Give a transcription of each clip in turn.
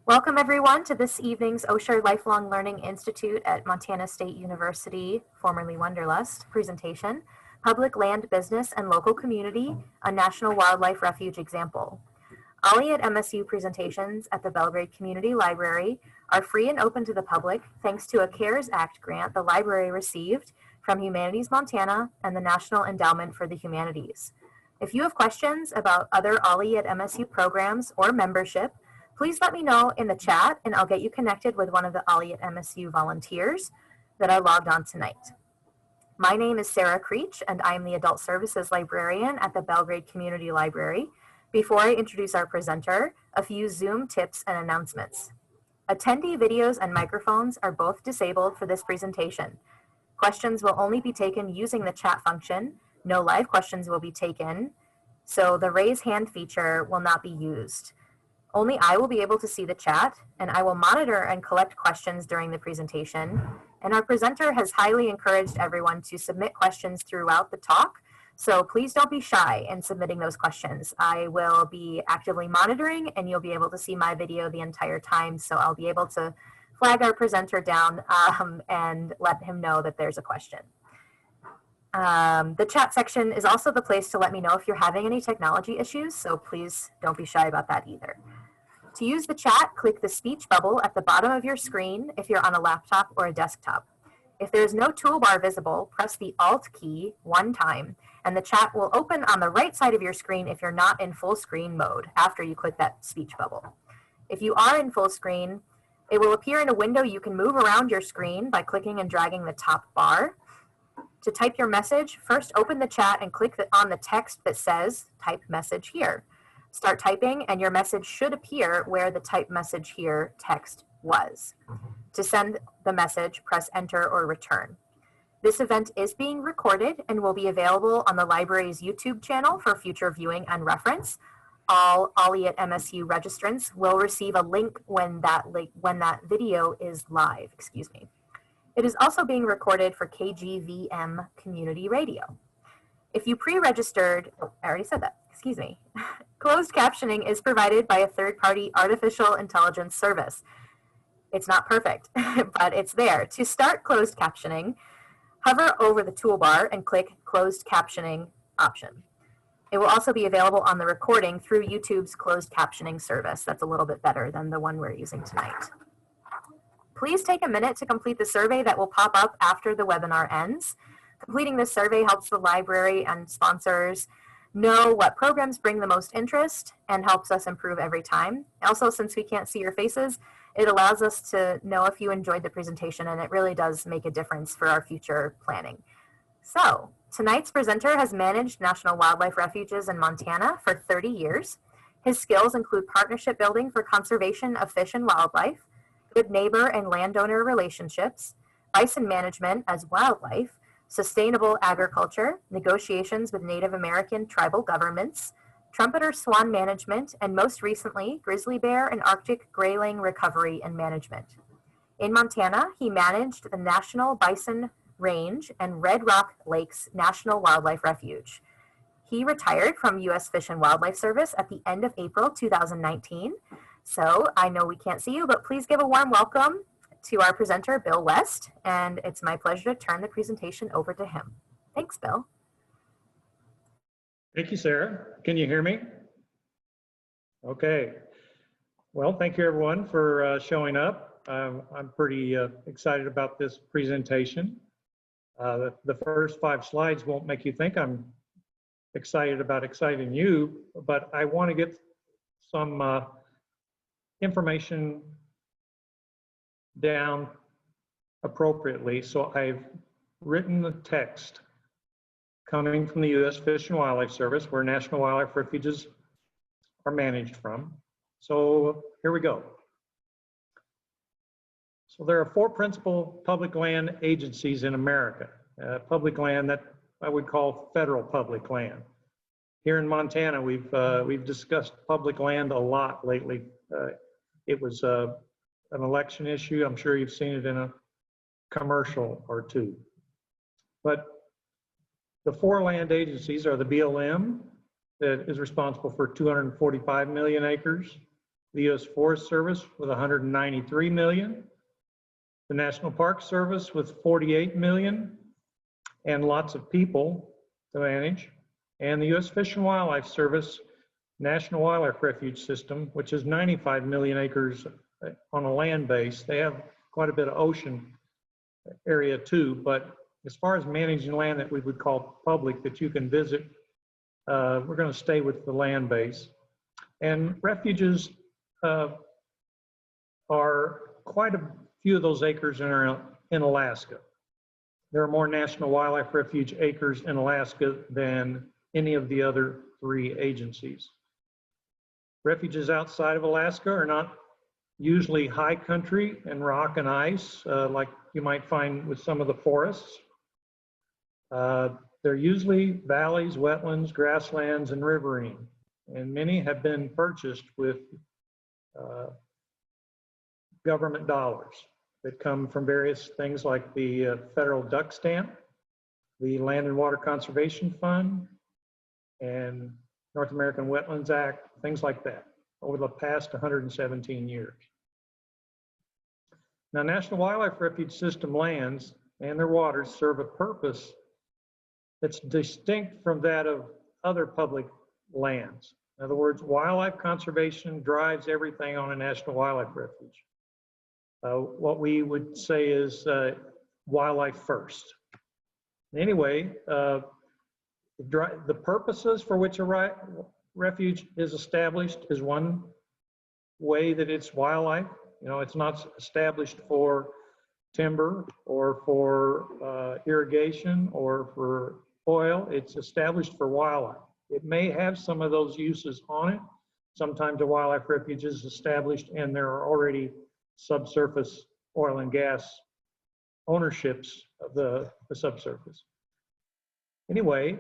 Welcome everyone to this evening's Osher Lifelong Learning Institute at Montana State University, formerly Wonderlust, presentation, Public Land Business and Local Community, a National Wildlife Refuge Example. Ollie at MSU presentations at the Belgrade Community Library are free and open to the public thanks to a CARES Act grant the library received from Humanities Montana and the National Endowment for the Humanities. If you have questions about other Ollie at MSU programs or membership, please let me know in the chat and I'll get you connected with one of the Ollie at MSU volunteers that are logged on tonight. My name is Sarah Creech and I'm the Adult Services Librarian at the Belgrade Community Library. Before I introduce our presenter, a few Zoom tips and announcements. Attendee videos and microphones are both disabled for this presentation. Questions will only be taken using the chat function. No live questions will be taken, so the raise hand feature will not be used. Only I will be able to see the chat, and I will monitor and collect questions during the presentation. And our presenter has highly encouraged everyone to submit questions throughout the talk, so please don't be shy in submitting those questions. I will be actively monitoring, and you'll be able to see my video the entire time, so I'll be able to flag our presenter down and let him know that there's a question. The chat section is also the place to let me know if you're having any technology issues, so please don't be shy about that either. To use the chat, click the speech bubble at the bottom of your screen if you're on a laptop or a desktop. If there is no toolbar visible, press the Alt key one time, and the chat will open on the right side of your screen if you're not in full screen mode after you click that speech bubble. If you are in full screen, it will appear in a window you can move around your screen by clicking and dragging the top bar. To type your message, first open the chat and click on the text that says type message here. Start typing and your message should appear where the type message here text was. To send the message, press enter or return. This event is being recorded and will be available on the library's YouTube channel for future viewing and reference. All Ollie at MSU registrants will receive a link when that video is live, It is also being recorded for KGVM Community Radio. If you pre-registered, I already said that, Closed captioning is provided by a third-party artificial intelligence service. It's not perfect, but it's there. To start closed captioning, hover over the toolbar and click Closed Captioning option. It will also be available on the recording through YouTube's closed captioning service. That's a little bit better than the one we're using tonight. Please take a minute to complete the survey that will pop up after the webinar ends. Completing this survey helps the library and sponsors know what programs bring the most interest and helps us improve every time. Also, since we can't see your faces, it allows us to know if you enjoyed the presentation, and it really does make a difference for our future planning. So, tonight's presenter has managed National Wildlife Refuges in Montana for 30 years. His skills include partnership building for conservation of fish and wildlife, good neighbor and landowner relationships, bison management as wildlife, sustainable agriculture, negotiations with Native American tribal governments, trumpeter swan management, and most recently, grizzly bear and Arctic grayling recovery and management. In Montana, he managed the National Bison Range and Red Rock Lakes National Wildlife Refuge. He retired from U.S. Fish and Wildlife Service at the end of April 2019. So I know we can't see you, but please give a warm welcome to our presenter, Bill West, and it's my pleasure to turn the presentation over to him. Thanks, Bill. Thank you, Sarah. Can you hear me? Okay. Well, thank you everyone for showing up. I'm pretty excited about this presentation. The first 5 slides won't make you think I'm excited about exciting you, but I want to get some information down appropriately. So I've written the text coming from the U.S. Fish and Wildlife Service, where National Wildlife Refuges are managed from. So here we go. So there are 4 principal public land agencies in America. Public land that I would call federal public land. Here in Montana, we've discussed public land a lot lately. It was an election issue. I'm sure you've seen it in a commercial or two. But the 4 land agencies are the BLM, that is responsible for 245 million acres, the U.S. Forest Service with 193 million, the National Park Service with 48 million, and lots of people to manage, and the U.S. Fish and Wildlife Service National Wildlife Refuge System, which is 95 million acres on a land base. They have quite a bit of ocean area too, but as far as managing land that we would call public that you can visit, we're going to stay with the land base. And refuges are quite a few of those acres in Alaska. There are more National Wildlife Refuge acres in Alaska than any of the other 3 agencies. Refuges outside of Alaska are not usually high country and rock and ice like you might find with some of the forests. They're usually valleys, wetlands, grasslands, and riverine. And many have been purchased with government dollars that come from various things like the federal duck stamp, the Land and Water Conservation Fund, and North American Wetlands Act, things like that, over the past 117 years. Now, National Wildlife Refuge System lands and their waters serve a purpose that's distinct from that of other public lands. In other words, wildlife conservation drives everything on a National Wildlife Refuge. What we would say is wildlife first. Anyway, the purposes for which a refuge is established is one way that it's wildlife. You know, it's not established for timber or for irrigation or for oil. It's established for wildlife. It may have some of those uses on it. Sometimes a wildlife refuge is established and there are already subsurface oil and gas ownerships of the subsurface. Anyway,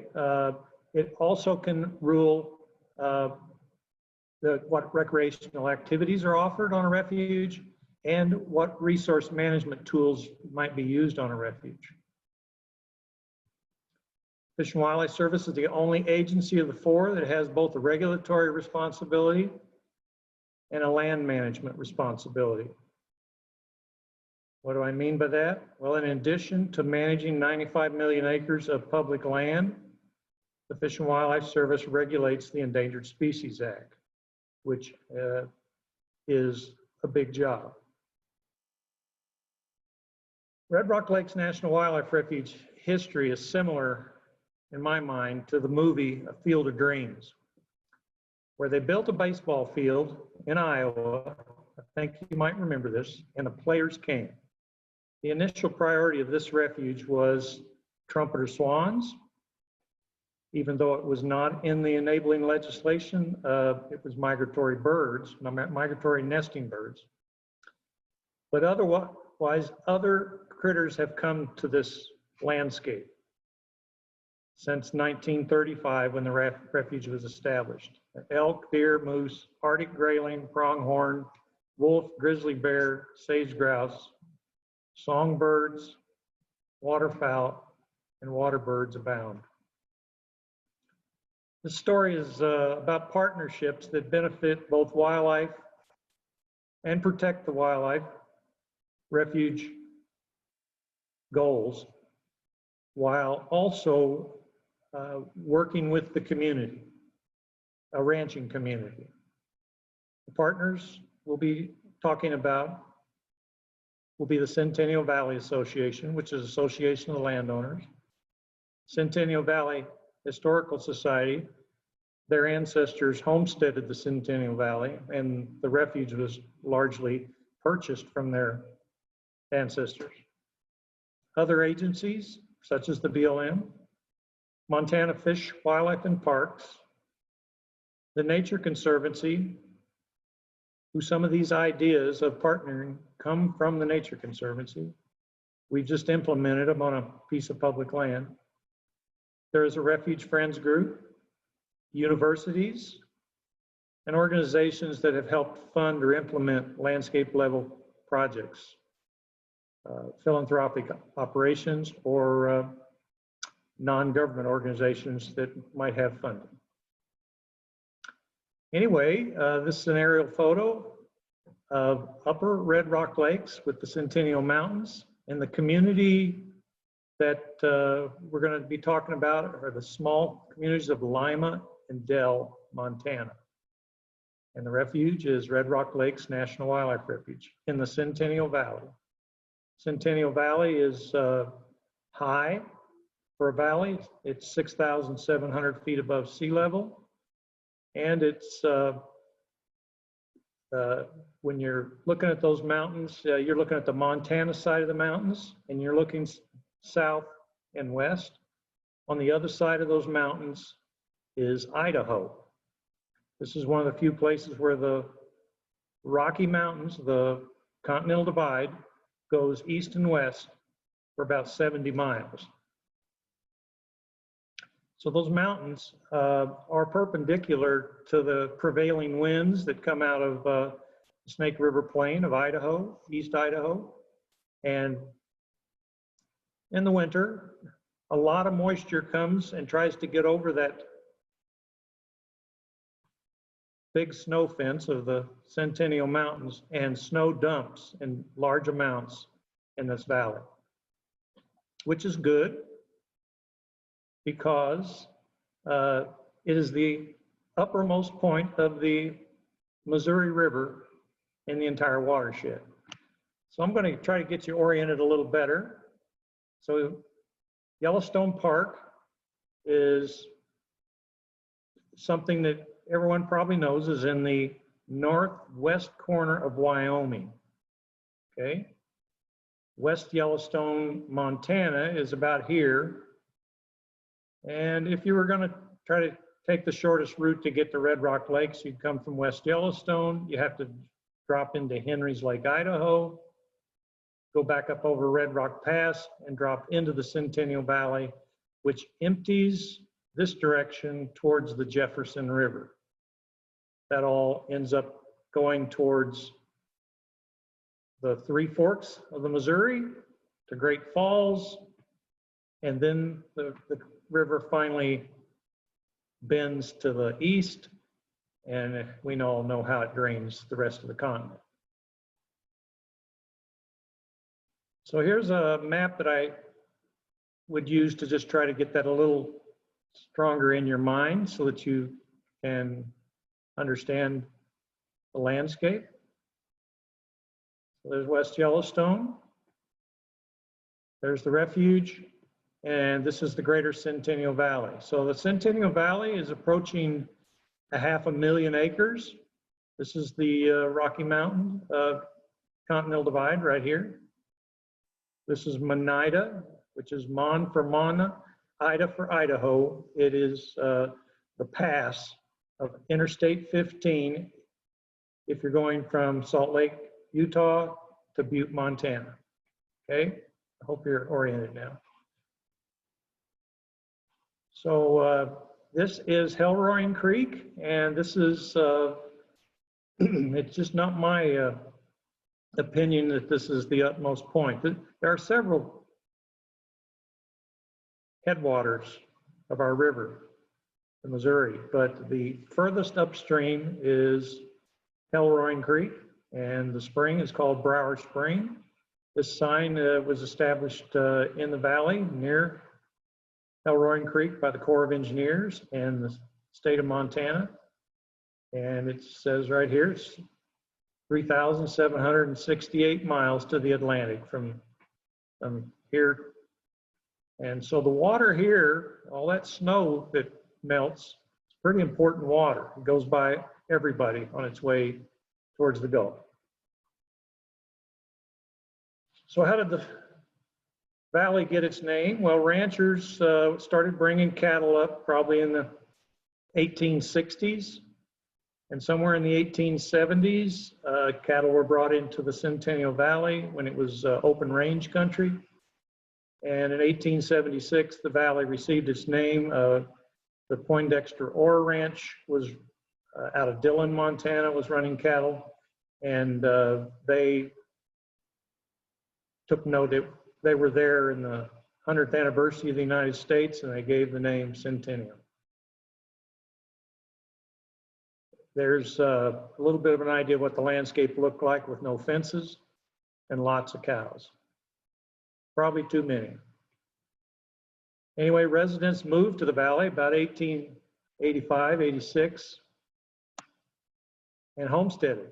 it also can rule what recreational activities are offered on a refuge and what resource management tools might be used on a refuge. Fish and Wildlife Service is the only agency of the 4 that has both a regulatory responsibility and a land management responsibility. What do I mean by that? Well, in addition to managing 95 million acres of public land, the Fish and Wildlife Service regulates the Endangered Species Act, which is a big job. Red Rock Lakes National Wildlife Refuge history is similar, in my mind, to the movie A Field of Dreams, where they built a baseball field in Iowa. I think you might remember this, and the players came. The initial priority of this refuge was trumpeter swans. Even though it was not in the enabling legislation, it was migratory birds, migratory nesting birds. But otherwise, other critters have come to this landscape since 1935 when the refuge was established. Elk, deer, moose, Arctic grayling, pronghorn, wolf, grizzly bear, sage grouse, songbirds, waterfowl, and water birds abound. The story is about partnerships that benefit both wildlife and protect the wildlife refuge goals, while also working with the community, a ranching community. The partners we'll be talking about will be the Centennial Valley Association, which is an association of the landowners, Centennial Valley Historical Society. Their ancestors homesteaded the Centennial Valley, and the refuge was largely purchased from their ancestors. Other agencies, such as the BLM, Montana Fish, Wildlife and Parks, the Nature Conservancy, who some of these ideas of partnering come from the Nature Conservancy. We've just implemented them on a piece of public land. There is a Refuge Friends group, universities, and organizations that have helped fund or implement landscape level projects, philanthropic operations, or non-government organizations that might have funding. Anyway, this is an aerial photo of upper Red Rock Lakes with the Centennial Mountains, and the community that we're going to be talking about are the small communities of Lima and Dell, Montana. And the refuge is Red Rock Lakes National Wildlife Refuge in the Centennial Valley. Centennial Valley is high for a valley. It's 6,700 feet above sea level. And it's, when you're looking at those mountains, you're looking at the Montana side of the mountains, and you're looking south and west. On the other side of those mountains is Idaho. This is one of the few places where the Rocky Mountains, the Continental Divide, goes east and west for about 70 miles. So those mountains are perpendicular to the prevailing winds that come out of the Snake River Plain of Idaho, East Idaho. And in the winter, a lot of moisture comes and tries to get over that big snow fence of the Centennial Mountains, and snow dumps in large amounts in this valley, which is good because it is the uppermost point of the Missouri River in the entire watershed. So I'm going to try to get you oriented a little better. So Yellowstone Park is something that everyone probably knows is in the northwest corner of Wyoming. Okay. West Yellowstone, Montana is about here. And if you were going to try to take the shortest route to get to Red Rock Lakes, you'd come from West Yellowstone. You have to drop into Henry's Lake, Idaho, go back up over Red Rock Pass and drop into the Centennial Valley, which empties this direction towards the Jefferson River. That all ends up going towards the Three Forks of the Missouri to Great Falls, and then the river finally bends to the east, and we all know how it drains the rest of the continent. So here's a map that I would use to just try to get that a little stronger in your mind so that you can understand the landscape. So there's West Yellowstone, there's the refuge, and this is the Greater Centennial Valley. So the Centennial Valley is approaching 500,000 acres. This is the Rocky Mountain Continental Divide right here. This is Monida, which is Mon for Mana, Ida for Idaho. It is the pass of Interstate 15 if you're going from Salt Lake, Utah to Butte, Montana. Okay, I hope you're oriented now. So this is Hell Roaring Creek, and this is, it's just not my opinion that this is the utmost point. There are several headwaters of our river, the Missouri, but the furthest upstream is Hell Roaring Creek, and the spring is called Brower Spring. This sign was established in the valley near Hell Roaring Creek by the Corps of Engineers and the state of Montana. And it says right here, it's 3,768 miles to the Atlantic from here. And so the water here, all that snow that melts, it's pretty important water. It goes by everybody on its way towards the Gulf. So how did the valley get its name? Well, ranchers started bringing cattle up probably in the 1860s. And somewhere in the 1870s, cattle were brought into the Centennial Valley when it was open range country. And in 1876, the valley received its name. The Poindexter Ore Ranch was out of Dillon, Montana, was running cattle. And they took note that they were there in the 100th anniversary of the United States, and they gave the name Centennial. There's a little bit of an idea what the landscape looked like with no fences and lots of cows. Probably too many. Anyway, residents moved to the valley about 1885, 86, and homesteaded.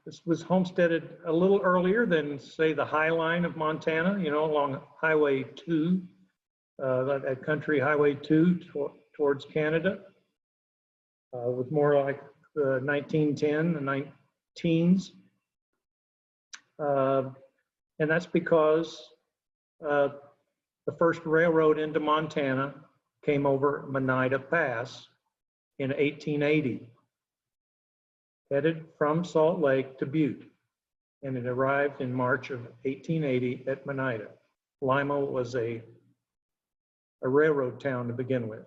This was homesteaded a little earlier than, say, the High Line of Montana, you know, along Highway 2, that country Highway 2 towards Canada. Was more like 1910, the 19s. And that's because the first railroad into Montana came over Monida Pass in 1880, headed from Salt Lake to Butte, and it arrived in March of 1880 at Monida. Lima was a railroad town to begin with.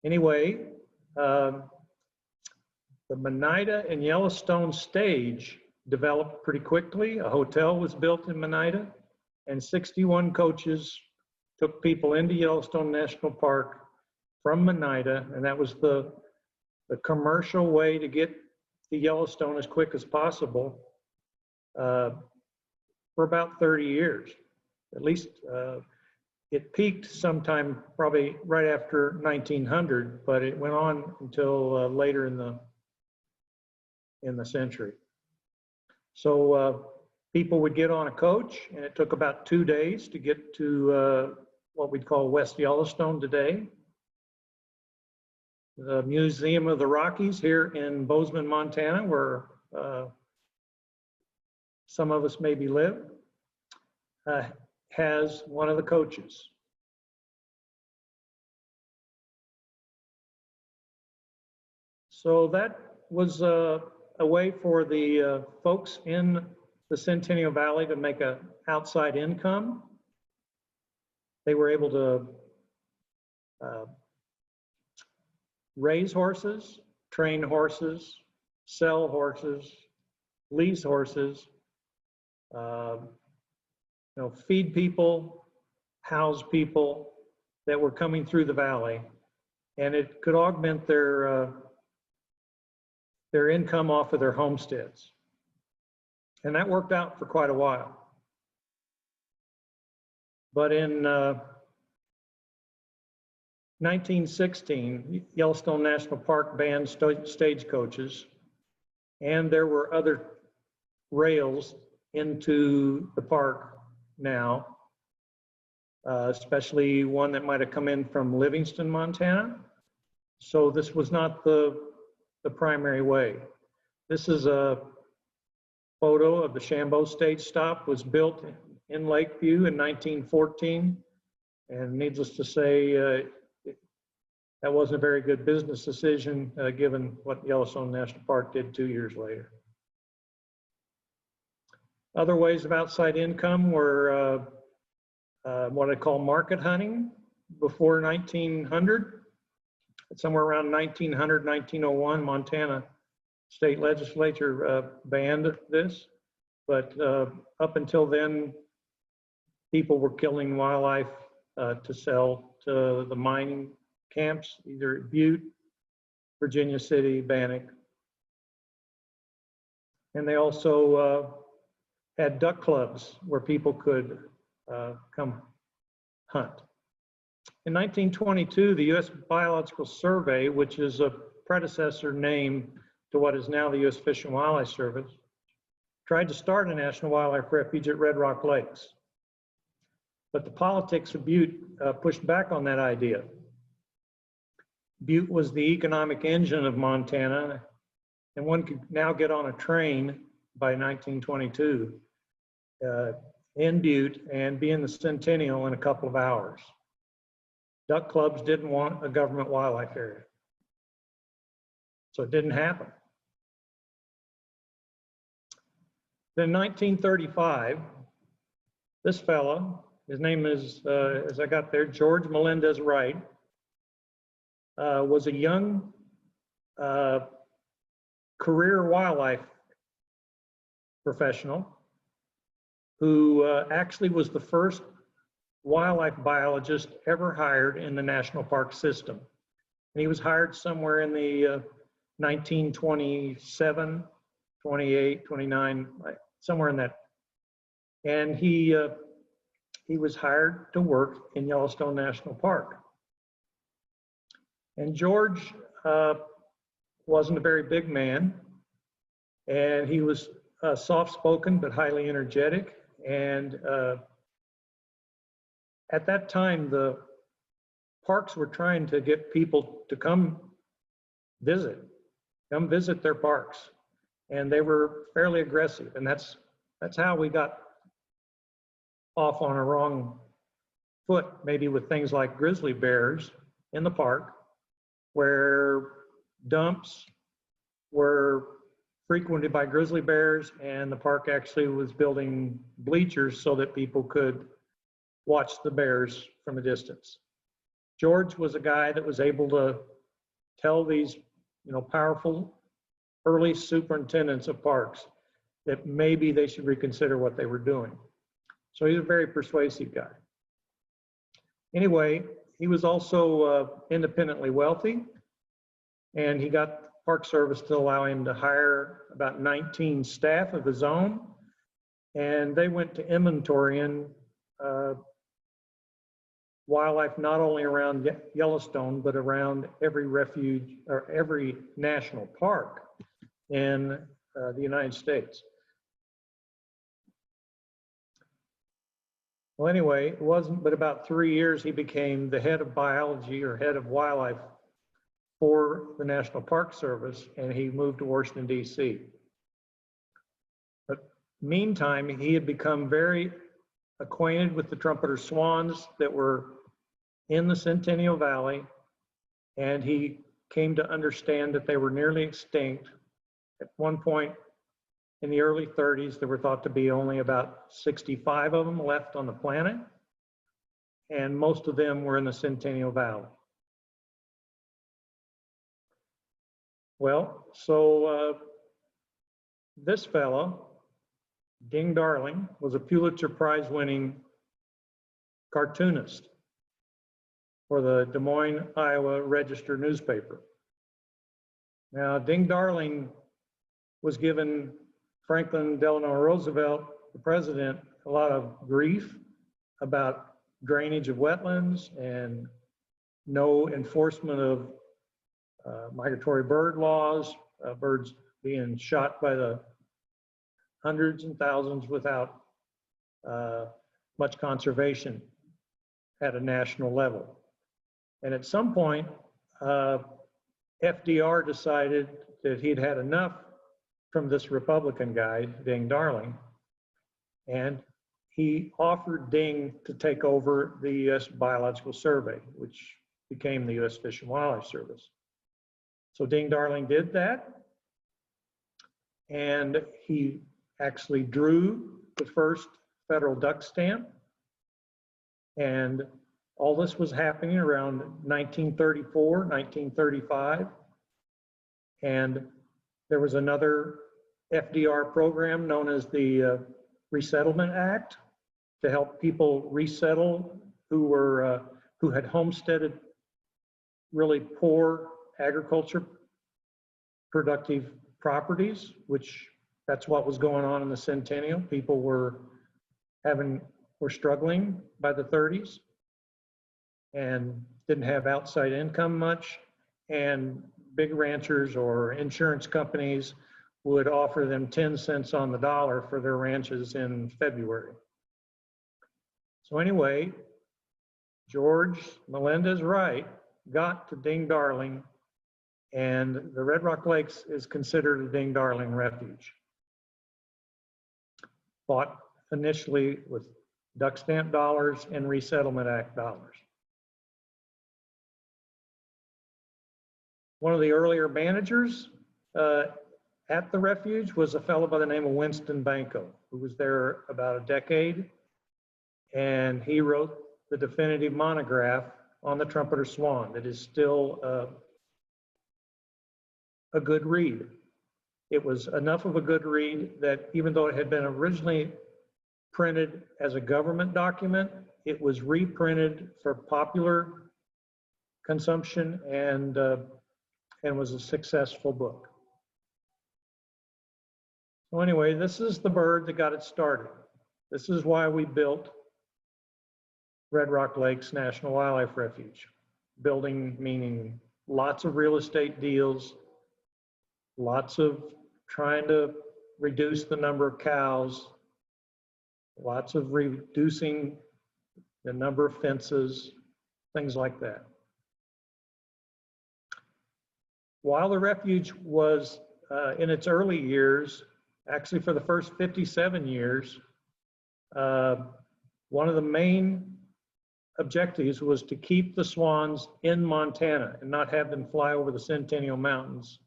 Anyway, the Monida and Yellowstone Stage developed pretty quickly. A hotel was built in Monida, and 61 coaches took people into Yellowstone National Park from Monida, and that was the commercial way to get to Yellowstone as quick as possible for about 30 years. At least it peaked sometime probably right after 1900, but it went on until later in the century. So people would get on a coach, and it took about 2 days to get to what we'd call West Yellowstone today. The Museum of the Rockies here in Bozeman, Montana, where some of us maybe live, has one of the coaches. So that was a way for the folks in the Centennial Valley to make an outside income. They were able to raise horses, train horses, sell horses, lease horses, feed people, house people that were coming through the valley, and it could augment their income off of their homesteads. And that worked out for quite a while. But in 1916, Yellowstone National Park banned stagecoaches, and there were other rails into the park now, especially one that might have come in from Livingston, Montana. So this was not the primary way. This is a photo of the Shambo stage stop. Was built in Lakeview in 1914, and needless to say, that wasn't a very good business decision given what Yellowstone National Park did 2 years later. Other ways of outside income were what I call market hunting before 1900. Somewhere around 1900, 1901, Montana state legislature banned this. But up until then, people were killing wildlife to sell to the mining camps, either at Butte, Virginia City, Bannock. And they also had duck clubs where people could come hunt. In 1922, the U.S. Biological Survey, which is a predecessor name to what is now the U.S. Fish and Wildlife Service, tried to start a National Wildlife Refuge at Red Rock Lakes. But the politics of Butte pushed back on that idea. Butte was the economic engine of Montana, and one could now get on a train by 1922 in Butte and be in the Centennial in a couple of hours. Duck clubs didn't want a government wildlife area, so it didn't happen. Then in 1935, this fellow, his name is, as I got there, George Melendez Wright, was a young career wildlife professional who actually was the first wildlife biologist ever hired in the national park system. And he was hired somewhere in the 1927, 28, 29, somewhere in that. And he was hired to work in Yellowstone National Park. And George wasn't a very big man, and he was soft-spoken but highly energetic. And at that time, the parks were trying to get people to come visit their parks, and they were fairly aggressive. And that's how we got off on a wrong foot, maybe with things like grizzly bears in the park, where dumps were frequented by grizzly bears, and the park actually was building bleachers so that people could watch the bears from a distance. George was a guy that was able to tell these, powerful early superintendents of parks that maybe they should reconsider what they were doing. So he's a very persuasive guy. Anyway, he was also independently wealthy, and he got Park Service to allow him to hire about 19 staff of his own, and they went to inventorying wildlife not only around Yellowstone, but around every refuge or every national park in the United States. Well, anyway, it wasn't but about 3 years he became the head of biology or head of wildlife for the National Park Service, and he moved to Washington, D.C. But meantime, he had become very acquainted with the trumpeter swans that were in the Centennial Valley, and he came to understand that they were nearly extinct. At one point in the early 30s, there were thought to be only about 65 of them left on the planet, and most of them were in the Centennial Valley. Well, so this fellow, Ding Darling, was a Pulitzer Prize winning cartoonist for the Des Moines, Iowa Register newspaper. Now, Ding Darling was given Franklin Delano Roosevelt, the president, a lot of grief about drainage of wetlands and no enforcement of migratory bird laws, birds being shot by the hundreds and thousands without much conservation at a national level. And at some point, FDR decided that he'd had enough from this Republican guy, Ding Darling, and he offered Ding to take over the U.S. Biological Survey, which became the U.S. Fish and Wildlife Service. So Ding Darling did that, and he actually drew the first federal duck stamp, and all this was happening around 1934, 1935, and there was another FDR program known as the Resettlement Act to help people resettle who had homesteaded really poor agriculture productive properties, which that's what was going on in the Centennial. People were struggling by the 30s and didn't have outside income much, and big ranchers or insurance companies would offer them 10 cents on the dollar for their ranches in February. So anyway, George Melendez Wright got to Ding Darling, and the Red Rock Lakes is considered a Ding Darling refuge. Bought initially with duck stamp dollars and Resettlement Act dollars. One of the earlier managers at the refuge was a fellow by the name of Winston Banco, who was there about a decade, and he wrote the definitive monograph on the trumpeter swan that is still a good read. It was enough of a good read that even though it had been originally printed as a government document, it was reprinted for popular consumption and was a successful book. So anyway, this is the bird that got it started. This is why we built Red Rock Lakes National Wildlife Refuge. Building meaning lots of real estate deals, lots of trying to reduce the number of cows, lots of reducing the number of fences, things like that. While the refuge was in its early years, actually for the first 57 years, one of the main objectives was to keep the swans in Montana and not have them fly over the Centennial Mountains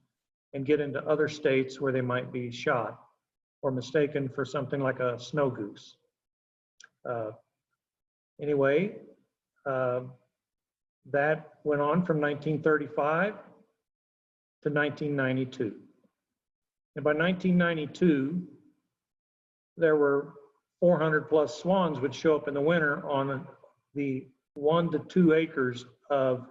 and get into other states where they might be shot or mistaken for something like a snow goose. Anyway, that went on from 1935 to 1992. And by 1992, there were 400 plus swans would show up in the winter on the 1 to 2 acres of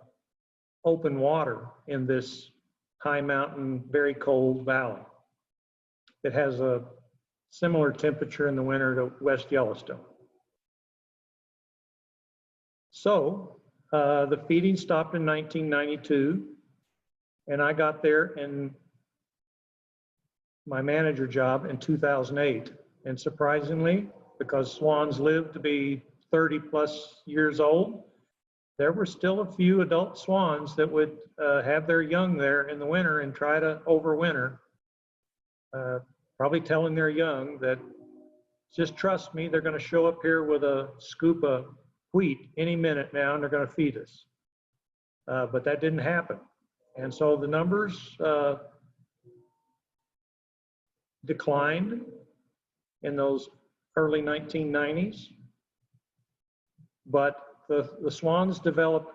open water in this high mountain, very cold valley. It has a similar temperature in the winter to West Yellowstone. So the feeding stopped in 1992, and I got there in my manager job in 2008. And surprisingly, because swans live to be 30 plus years old, there were still a few adult swans that would have their young there in the winter and try to overwinter, probably telling their young that just trust me, they're going to show up here with a scoop of wheat any minute now and they're going to feed us. But that didn't happen. And so the numbers declined in those early 1990s, but the swans developed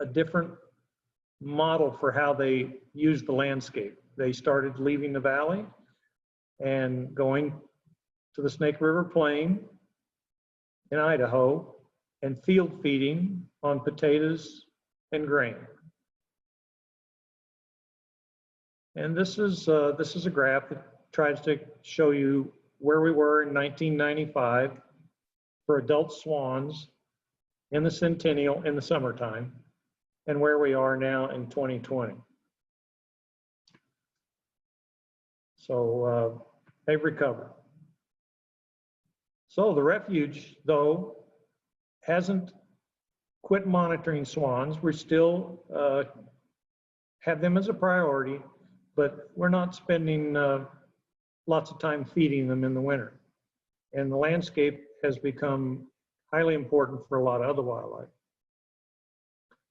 a different model for how they used the landscape. They started leaving the valley and going to the Snake River Plain in Idaho and field feeding on potatoes and grain. And this is a graph that tries to show you where we were in 1995 for adult swans in the Centennial in the summertime and where we are now in 2020. So they've recovered. So the refuge, though, hasn't quit monitoring swans. We still have them as a priority, but we're not spending lots of time feeding them in the winter. And the landscape has become highly important for a lot of other wildlife.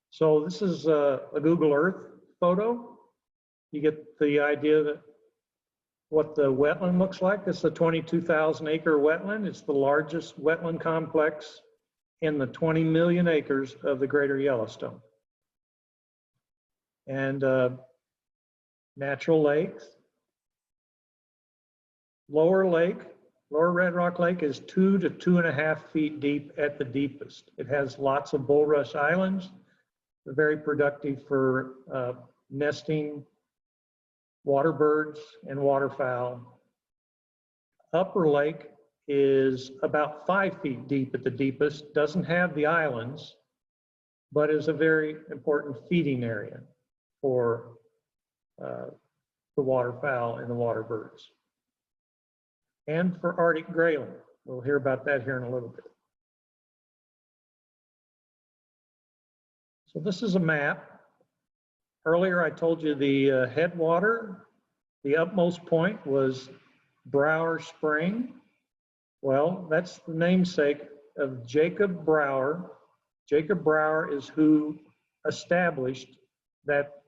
So this is a Google Earth photo. You get the idea that what the wetland looks like. It's a 22,000 acre wetland. It's the largest wetland complex in the 20 million acres of the Greater Yellowstone. And natural lakes. Lower Red Rock Lake is 2 to 2.5 feet deep at the deepest. It has lots of bulrush islands. They're very productive for nesting water birds and waterfowl. Upper Lake is about 5 feet deep at the deepest, doesn't have the islands, but is a very important feeding area for the waterfowl and the water birds. And for Arctic grayling. We'll hear about that here in a little bit. So this is a map. Earlier I told you the headwater, the utmost point was Brower Spring. Well, that's the namesake of Jacob Brower. Jacob Brower is who established that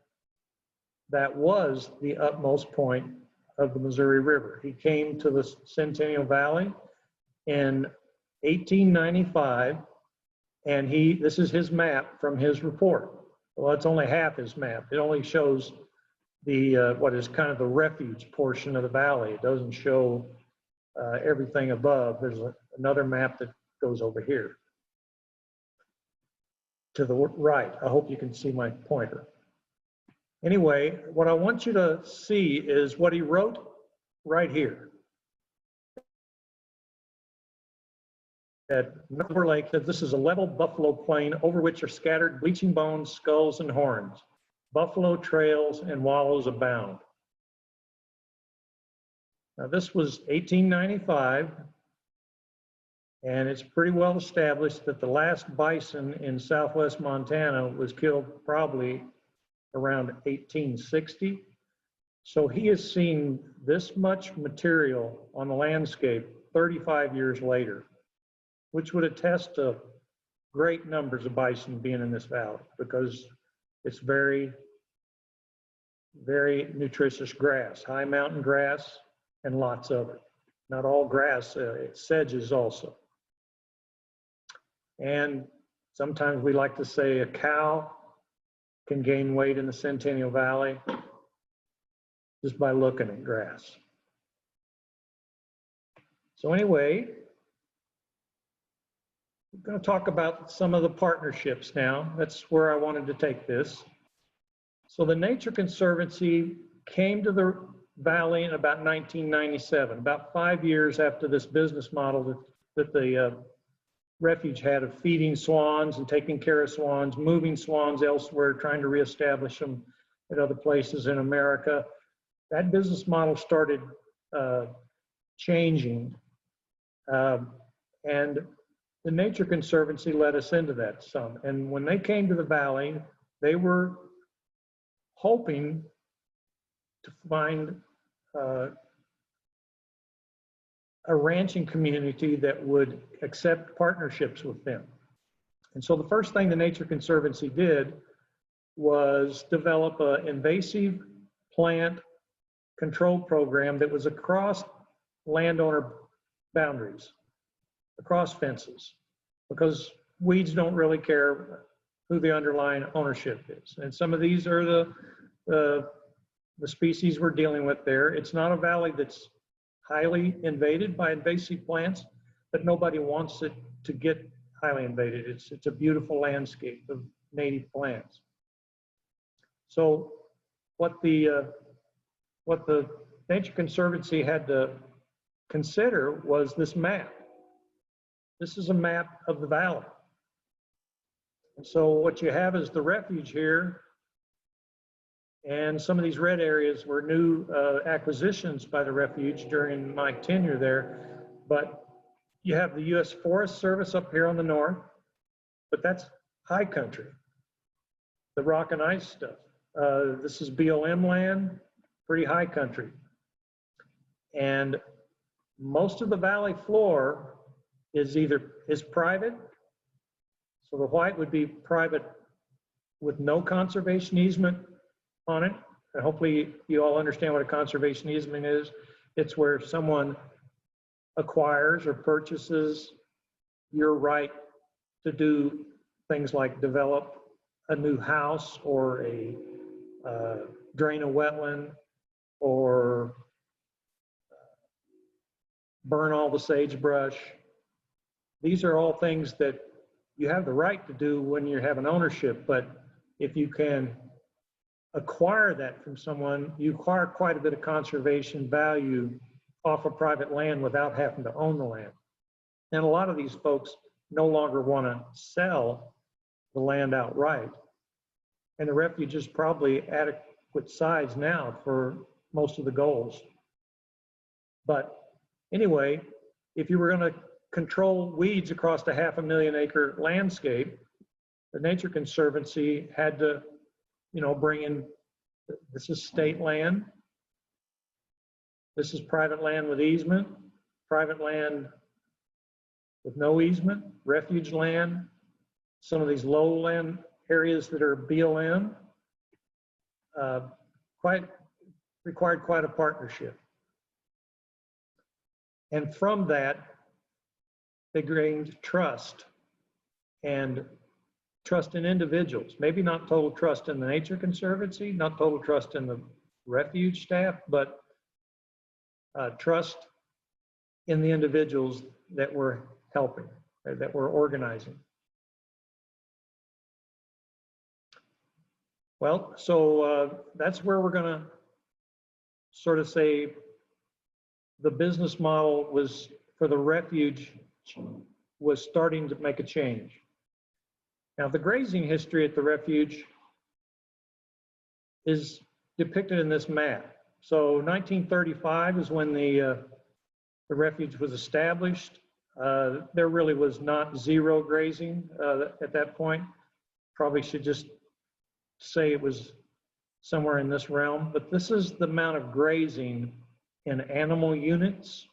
was the utmost point of the Missouri River. He came to the Centennial Valley in 1895, and this is his map from his report. Well, it's only half his map. It only shows the what is kind of the refuge portion of the valley. It doesn't show everything above. There's another map that goes over here. to the right. I hope you can see my pointer. Anyway, what I want you to see is what he wrote right here. At Silver Lake, that this is a level buffalo plain over which are scattered bleaching bones, skulls, and horns. Buffalo trails and wallows abound. Now, this was 1895, and it's pretty well established that the last bison in southwest Montana was killed probably around 1860. So he has seen this much material on the landscape 35 years later, which would attest to great numbers of bison being in this valley because it's very, very nutritious grass, high mountain grass, and lots of it. Not all grass, it's sedges also. And sometimes we like to say a cow can gain weight in the Centennial Valley just by looking at grass. So anyway, we're going to talk about some of the partnerships now. That's where I wanted to take this. So the Nature Conservancy came to the valley in about 1997, about 5 years after this business model that the Refuge had of feeding swans and taking care of swans, moving swans elsewhere, trying to reestablish them at other places in America. That business model started changing, and the Nature Conservancy led us into that some. And when they came to the valley, they were hoping to find a ranching community that would accept partnerships with them. And so the first thing the Nature Conservancy did was develop an invasive plant control program that was across landowner boundaries, across fences, because weeds don't really care who the underlying ownership is. And some of these are the species we're dealing with there. It's not a valley that's highly invaded by invasive plants, but nobody wants it to get highly invaded. It's a beautiful landscape of native plants. So what the Nature Conservancy had to consider was this map. This is a map of the valley. And so what you have is the refuge here, and some of these red areas were new acquisitions by the refuge during my tenure there. But you have the U.S. Forest Service up here on the north, but that's high country, the rock and ice stuff. This is BLM land, pretty high country. And most of the valley floor is private. So the white would be private with no conservation easement on it. And hopefully you all understand what a conservation easement is. It's where someone acquires or purchases your right to do things like develop a new house or drain a wetland or burn all the sagebrush. These are all things that you have the right to do when you have an ownership, but if you can acquire that from someone, you acquire quite a bit of conservation value off of private land without having to own the land. And a lot of these folks no longer want to sell the land outright. And the refuge is probably adequate size now for most of the goals. But anyway, if you were going to control weeds across the 500,000 acre landscape, the Nature Conservancy had to, bring in, this is state land, this is private land with easement, private land with no easement, refuge land, some of these lowland areas that are BLM, required quite a partnership. And from that, they gained trust, and trust in individuals. Maybe not total trust in the Nature Conservancy, not total trust in the refuge staff, but trust in the individuals that were helping, that were organizing. Well, so that's where we're going to sort of say the business model was for the refuge was starting to make a change. Now, the grazing history at the refuge is depicted in this map. So 1935 is when the refuge was established. There really was not zero grazing at that point. Probably should just say it was somewhere in this realm, but this is the amount of grazing in animal units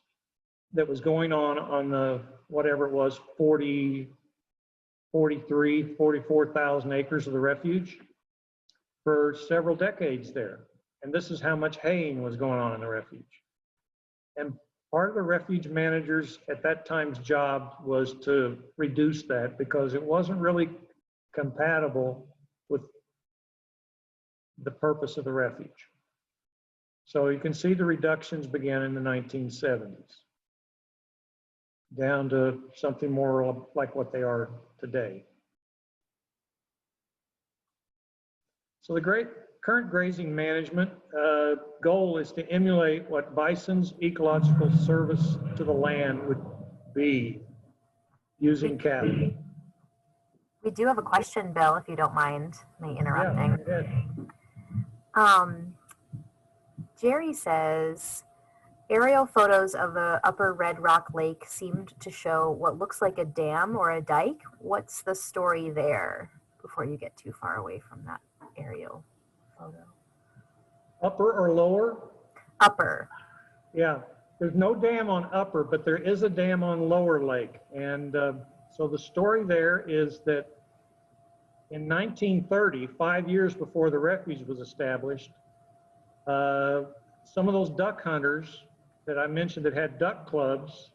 that was going on the, whatever it was, 44,000 acres of the refuge for several decades there. And this is how much haying was going on in the refuge. And part of the refuge managers at that time's job was to reduce that because it wasn't really compatible with the purpose of the refuge. So you can see the reductions began in the 1970s, down to something more like what they are today. So the current grazing management goal is to emulate what bison's ecological service to the land would be using cattle. We do have a question, Bill, if you don't mind me interrupting. Yeah, go ahead. Jerry says, aerial photos of the upper Red Rock Lake seemed to show what looks like a dam or a dike. What's the story there before you get too far away from that aerial photo? Upper or lower? Upper. Yeah, there's no dam on Upper, but there is a dam on Lower Lake. And so the story there is that in 1930, 5 years before the refuge was established, some of those duck hunters that I mentioned that had duck clubs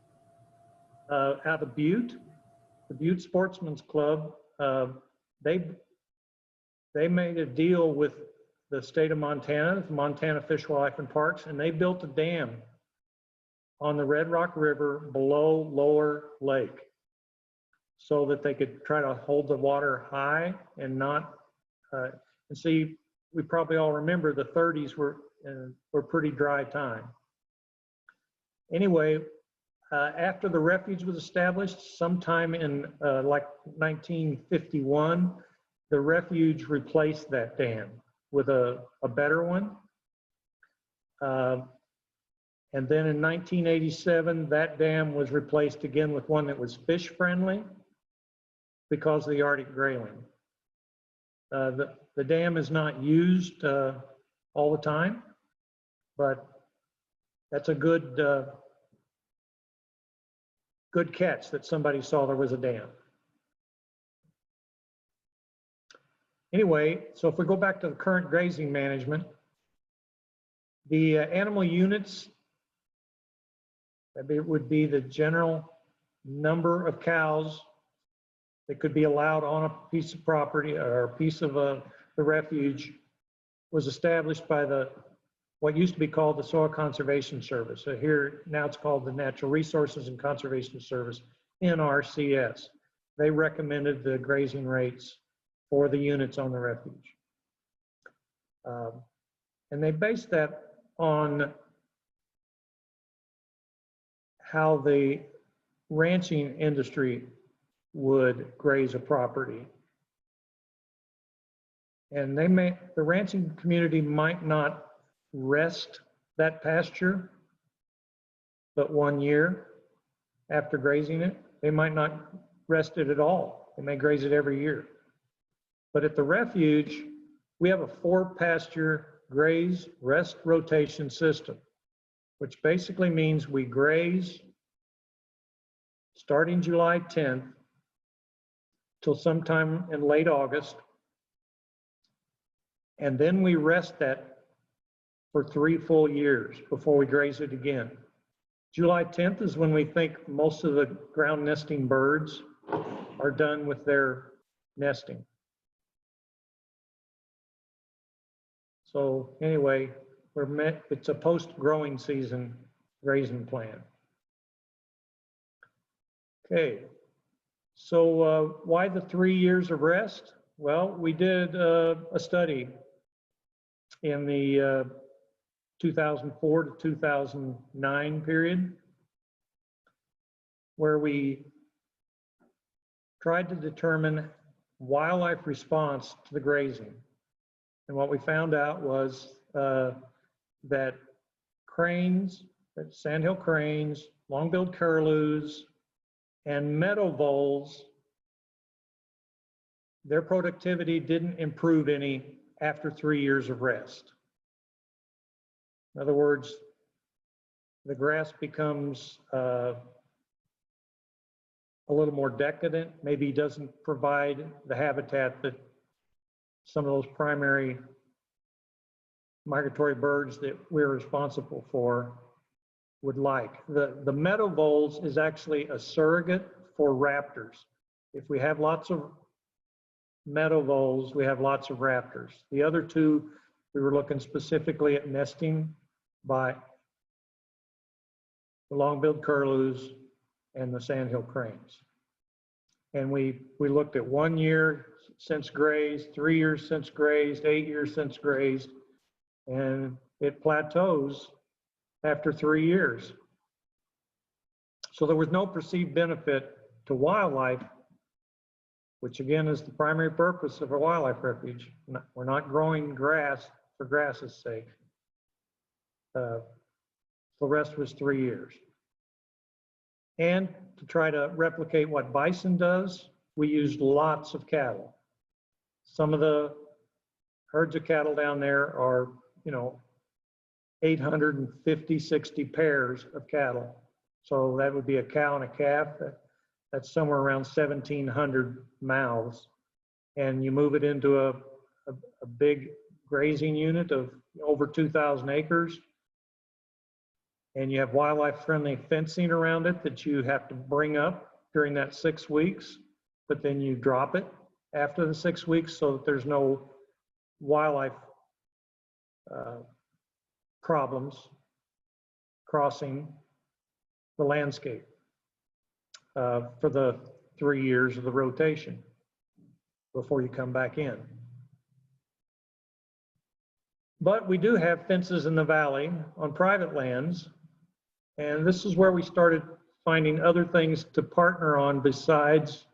out of Butte, the Butte Sportsman's Club, they made a deal with the state of Montana, Montana Fish, Wildlife, and Parks, and they built a dam on the Red Rock River below Lower Lake so that they could try to hold the water high and not, and see, we probably all remember the 30s were pretty dry time. Anyway, after the refuge was established, sometime in like 1951, the refuge replaced that dam with a better one. And then in 1987, that dam was replaced again with one that was fish friendly because of the Arctic grayling. The dam is not used all the time, but that's a good good catch that somebody saw there was a dam. Anyway, so if we go back to the current grazing management, the animal units, that would be the general number of cows that could be allowed on a piece of property or a piece of the refuge, was established by what used to be called the Soil Conservation Service. So here, now it's called the Natural Resources and Conservation Service, NRCS. They recommended the grazing rates for the units on the refuge. And they based that on how the ranching industry would graze a property. And the ranching community might not rest that pasture, but 1 year after grazing it, they might not rest it at all. They may graze it every year. But at the refuge, we have a 4-pasture graze rest rotation system, which basically means we graze starting July 10th till sometime in late August, and then we rest that for 3 full years before we graze it again. July 10th is when we think most of the ground nesting birds are done with their nesting. So anyway, it's a post-growing season grazing plan. Okay, so why the 3 years of rest? Well, we did a study in the 2004 to 2009 period, where we tried to determine wildlife response to the grazing. And what we found out was that cranes, sandhill cranes, long-billed curlews, and meadow voles, their productivity didn't improve any after 3 years of rest. In other words, the grass becomes a little more decadent, maybe doesn't provide the habitat that some of those primary migratory birds that we're responsible for would like. The meadow voles is actually a surrogate for raptors. If we have lots of meadow voles, we have lots of raptors. The other two, we were looking specifically at nesting by the long-billed curlews and the sandhill cranes. And we looked at 1 year since grazed, 3 years since grazed, 8 years since grazed, and it plateaus after 3 years. So there was no perceived benefit to wildlife, which again is the primary purpose of a wildlife refuge. We're not growing grass for grass's sake. The rest was 3 years. And to try to replicate what bison does, we used lots of cattle. Some of the herds of cattle down there are, 850, 60 pairs of cattle. So that would be a cow and a calf. That's somewhere around 1,700 mouths. And you move it into a big grazing unit of over 2,000 acres. And you have wildlife-friendly fencing around it that you have to bring up during that 6 weeks, but then you drop it after the 6 weeks so that there's no wildlife problems crossing the landscape for the 3 years of the rotation before you come back in. But we do have fences in the valley on private lands, and this is where we started finding other things to partner on besides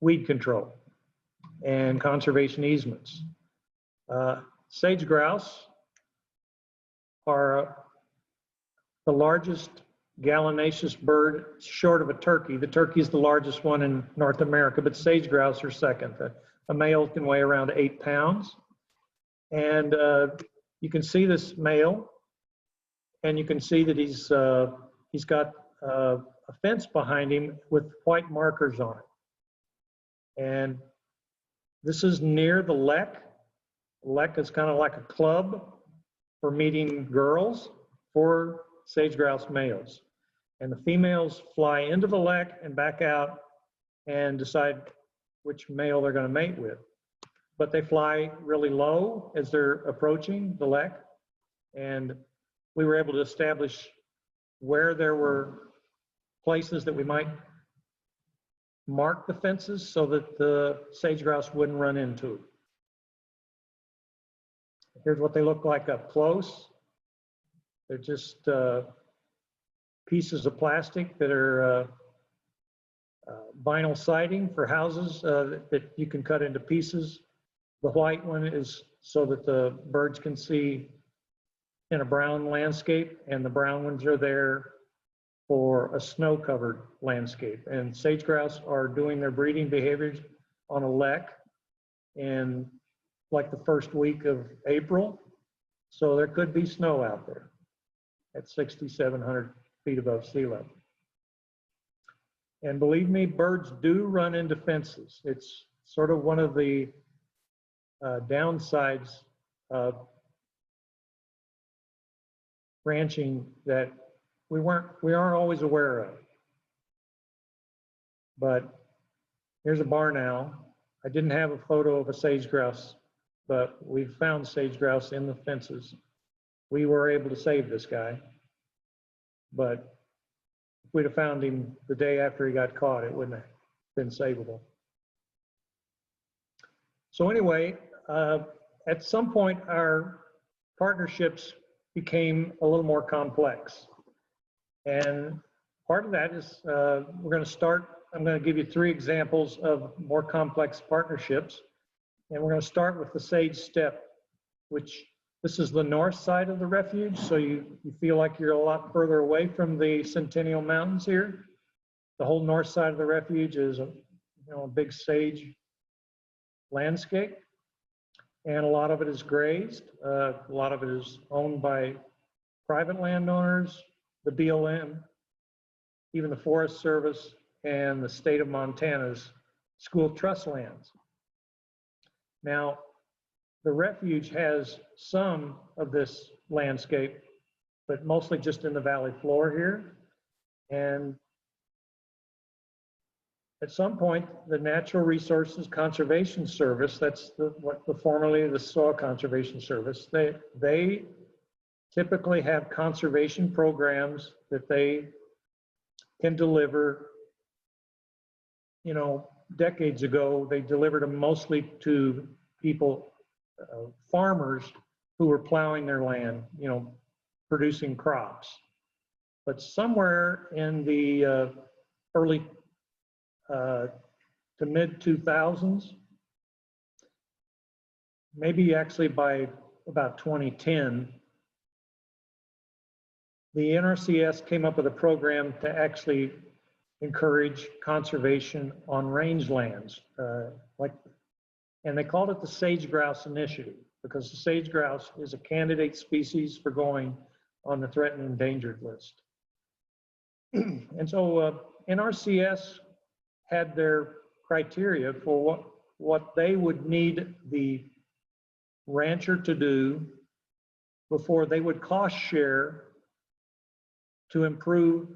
weed control and conservation easements. Sage grouse are the largest gallinaceous bird short of a turkey. The turkey is the largest one in North America, but sage grouse are second. A male can weigh around 8 pounds. And you can see this male, and you can see that he's got a fence behind him with white markers on it. And this is near the lek. Lek is kind of like a club for meeting girls for sage grouse males. And the females fly into the lek and back out and decide which male they're going to mate with. But they fly really low as they're approaching the lek. And we were able to establish where there were places that we might mark the fences so that the sage grouse wouldn't run into it. Here's what they look like up close. They're just pieces of plastic that are vinyl siding for houses that you can cut into pieces. The white one is so that the birds can see in a brown landscape, and the brown ones are there for a snow-covered landscape. And sage grouse are doing their breeding behaviors on a lek in like the first week of April. So there could be snow out there at 6,700 feet above sea level. And believe me, birds do run into fences. It's sort of one of the downsides of ranching that we aren't always aware of. But here's a barn owl. I didn't have a photo of a sage grouse, but we found sage grouse in the fences. We were able to save this guy, but if we'd have found him the day after he got caught, it wouldn't have been savable. So anyway, at some point, our partnerships became a little more complex. And part of that is we're going to start, I'm going to give you 3 examples of more complex partnerships. And we're going to start with the sage steppe, which this is the north side of the refuge. So you feel like you're a lot further away from the Centennial Mountains here. The whole north side of the refuge is a big sage landscape. And a lot of it is grazed. A lot of it is owned by private landowners, the BLM, even the Forest Service, and the state of Montana's school trust lands. Now, the refuge has some of this landscape, but mostly just in the valley floor here. And at some point, the Natural Resources Conservation Service, that's formerly the Soil Conservation Service, they typically have conservation programs that they can deliver. You know, decades ago, they delivered them mostly to people, farmers who were plowing their land, producing crops. But somewhere in the early to mid 2000s, maybe actually by about 2010, the NRCS came up with a program to actually encourage conservation on rangelands, and they called it the Sage Grouse Initiative, because the sage grouse is a candidate species for going on the threatened and endangered list. And so NRCS had their criteria for what they would need the rancher to do before they would cost share to improve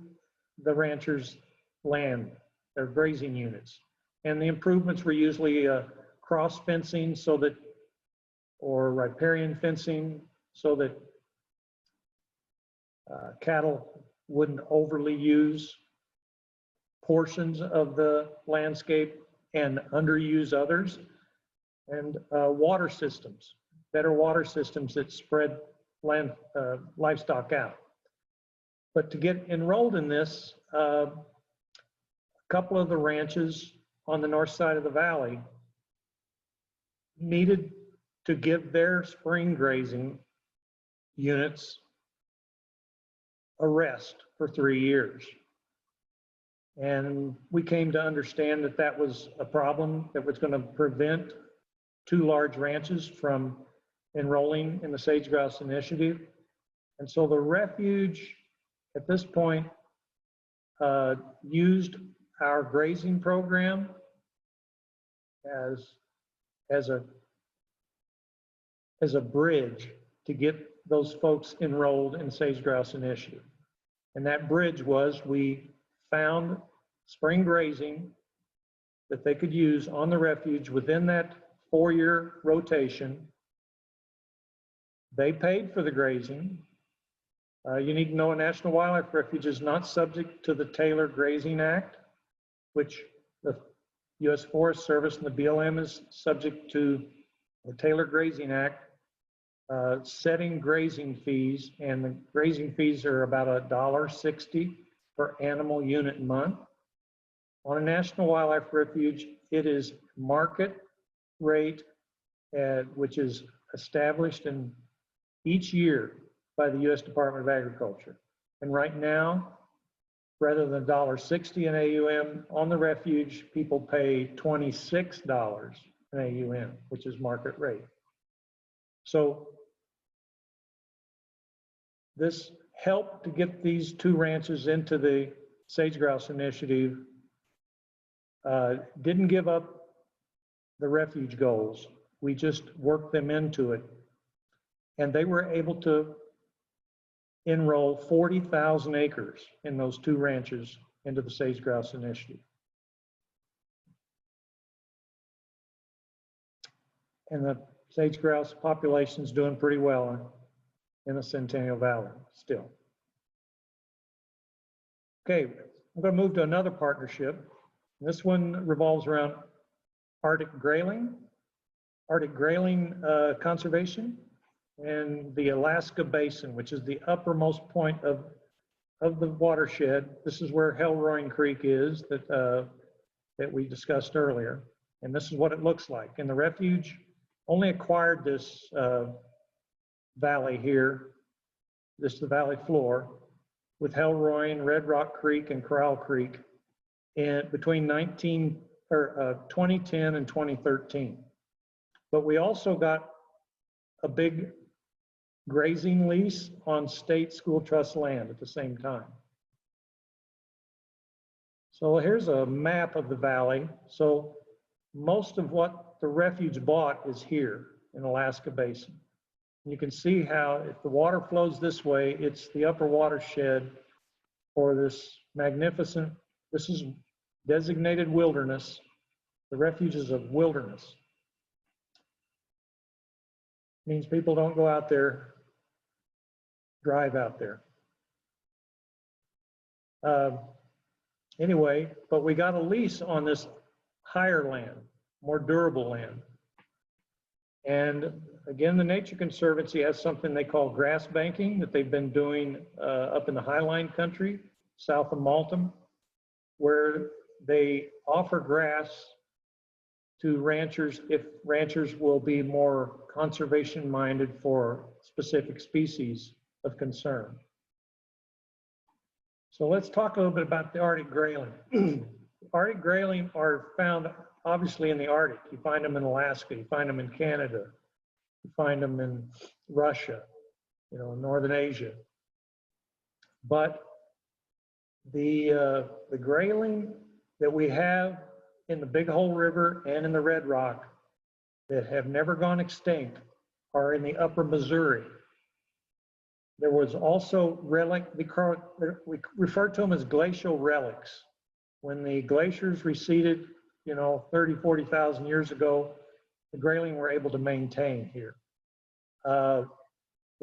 the rancher's land, their grazing units. And the improvements were usually cross fencing or riparian fencing so that cattle wouldn't overly use portions of the landscape and underuse others, and water systems, better water systems that spread livestock out. But to get enrolled in this, a couple of the ranches on the north side of the valley needed to give their spring grazing units a rest for 3 years. And we came to understand that that was a problem that was going to prevent 2 large ranches from enrolling in the Sage Grouse Initiative. And so the refuge at this point used our grazing program as a bridge to get those folks enrolled in Sage Grouse Initiative. And that bridge was, we found spring grazing that they could use on the refuge within that 4-year rotation. They paid for the grazing. You need to know a National Wildlife Refuge is not subject to the Taylor Grazing Act, which the U.S. Forest Service and the BLM is subject to the Taylor Grazing Act, setting grazing fees, and the grazing fees are about $1.60 per animal unit month. On a National Wildlife Refuge, it is market rate, which is established in each year by the U.S. Department of Agriculture. And right now, rather than $1.60 an AUM on the refuge, people pay $26 an AUM, which is market rate. So this helped to get these 2 ranches into the Sage Grouse Initiative. Didn't give up the refuge goals. We just worked them into it. And they were able to enroll 40,000 acres in those 2 ranches into the Sage Grouse Initiative. And the sage grouse population is doing pretty well in the Centennial Valley still. Okay, I'm going to move to another partnership. This one revolves around Arctic grayling. Arctic grayling conservation, and the Alaska Basin, which is the uppermost point of the watershed. This is where Hellroaring Creek is that we discussed earlier. And this is what it looks like. And the refuge only acquired this valley here, this is the valley floor, with Hellroaring, Red Rock Creek, and Corral Creek between 2010 and 2013. But we also got a big grazing lease on state school trust land at the same time. So here's a map of the valley. So most of what the refuge bought is here in Alaska Basin. You can see how if the water flows this way, it's the upper watershed for this magnificent, this is designated wilderness. The refuge is a wilderness. Means people don't go out there, drive out there. Anyway, but we got a lease on this higher land, more durable land. And again, the Nature Conservancy has something they call grass banking that they've been doing up in the Highline country, south of Malton, where they offer grass to ranchers if ranchers will be more conservation minded for specific species of concern. So let's talk a little bit about the Arctic grayling. Arctic grayling are found obviously in the Arctic. You find them in Alaska, you find them in Canada, you find them in Russia, you know, Northern Asia. But the grayling that we have in the Big Hole River and in the Red Rock that have never gone extinct are in the upper Missouri. There was also we refer to them as glacial relics. When the glaciers receded, you know, 30, 40,000 years ago, the grayling were able to maintain here. The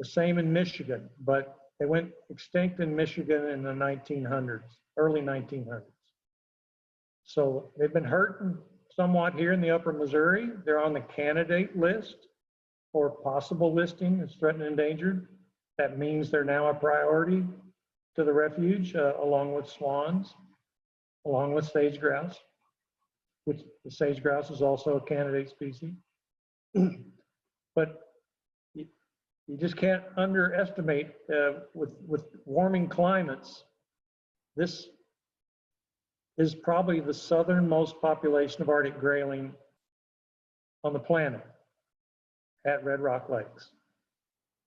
same in Michigan, but they went extinct in Michigan in the 1900s, early 1900s. So they've been hurting somewhat here in the upper Missouri. They're on the candidate list for possible listing as threatened and endangered. That means they're now a priority to the refuge, along with swans, along with sage grouse, which the sage grouse is also a candidate species. But you just can't underestimate with warming climates. This is probably the southernmost population of Arctic grayling on the planet at Red Rock Lakes.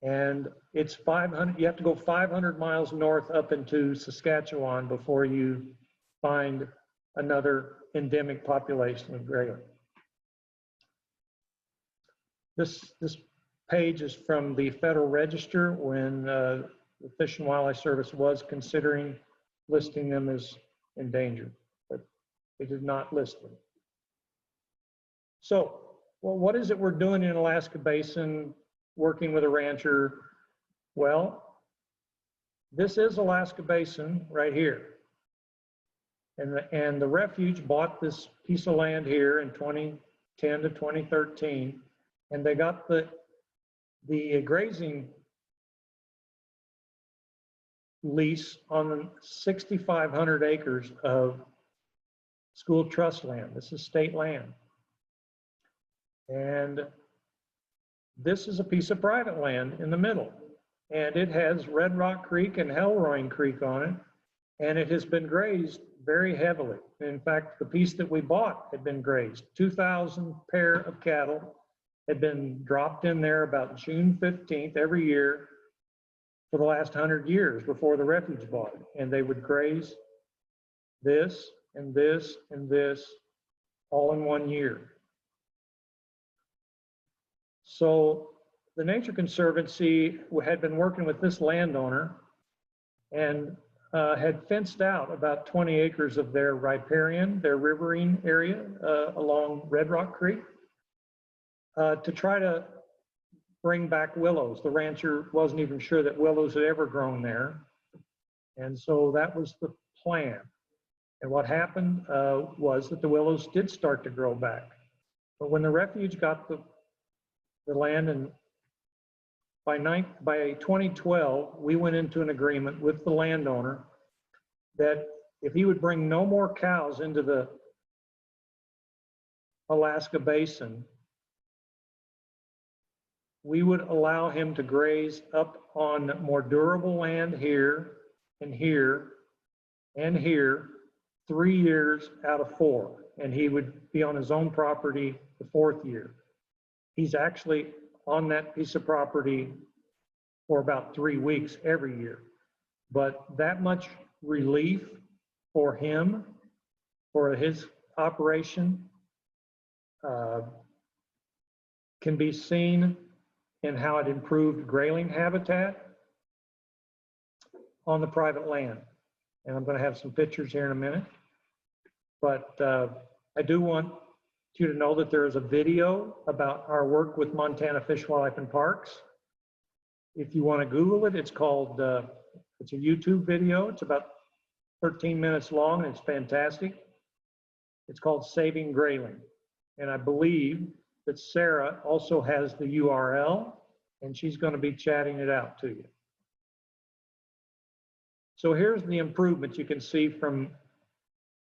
And it's 500, you have to go 500 miles north up into Saskatchewan before you find another endemic population of grayling. This page is from the Federal Register when the Fish and Wildlife Service was considering listing them as endangered, but they did not list them. So, well, what is it we're doing in Alaska Basin working with a rancher? Well, this is Alaska Basin right here. And the refuge bought this piece of land here in 2010 to 2013, and they got the grazing lease on 6,500 acres of school trust land. This is state land. And this is a piece of private land in the middle. And it has Red Rock Creek and Hellroaring Creek on it. And it has been grazed very heavily. In fact, the piece that we bought had been grazed. 2,000 pair of cattle had been dropped in there about June 15th every year for the last 100 years before the refuge bought it. And they would graze this and this and this all in 1 year. So the Nature Conservancy had been working with this landowner and had fenced out about 20 acres of their riparian, their riverine area along Red Rock Creek to try to bring back willows. The rancher wasn't even sure that willows had ever grown there. And so that was the plan. And what happened was that the willows did start to grow back. But when the refuge got the the land, and by 2012, we went into an agreement with the landowner that if he would bring no more cows into the Alaska Basin, we would allow him to graze up on more durable land here and here and here 3 years out of 4, and he would be on his own property the 4th year. He's actually on that piece of property for about 3 weeks every year. But that much relief for him, for his operation, can be seen in how it improved grayling habitat on the private land. And I'm going to have some pictures here in a minute. But I do want you to know that there is a video about our work with Montana Fish, Wildlife, and Parks. If you want to Google it, it's called, it's a YouTube video. It's about 13 minutes long, and it's fantastic. It's called Saving Grayling. And I believe that Sarah also has the URL, and she's going to be chatting it out to you. So here's the improvement you can see from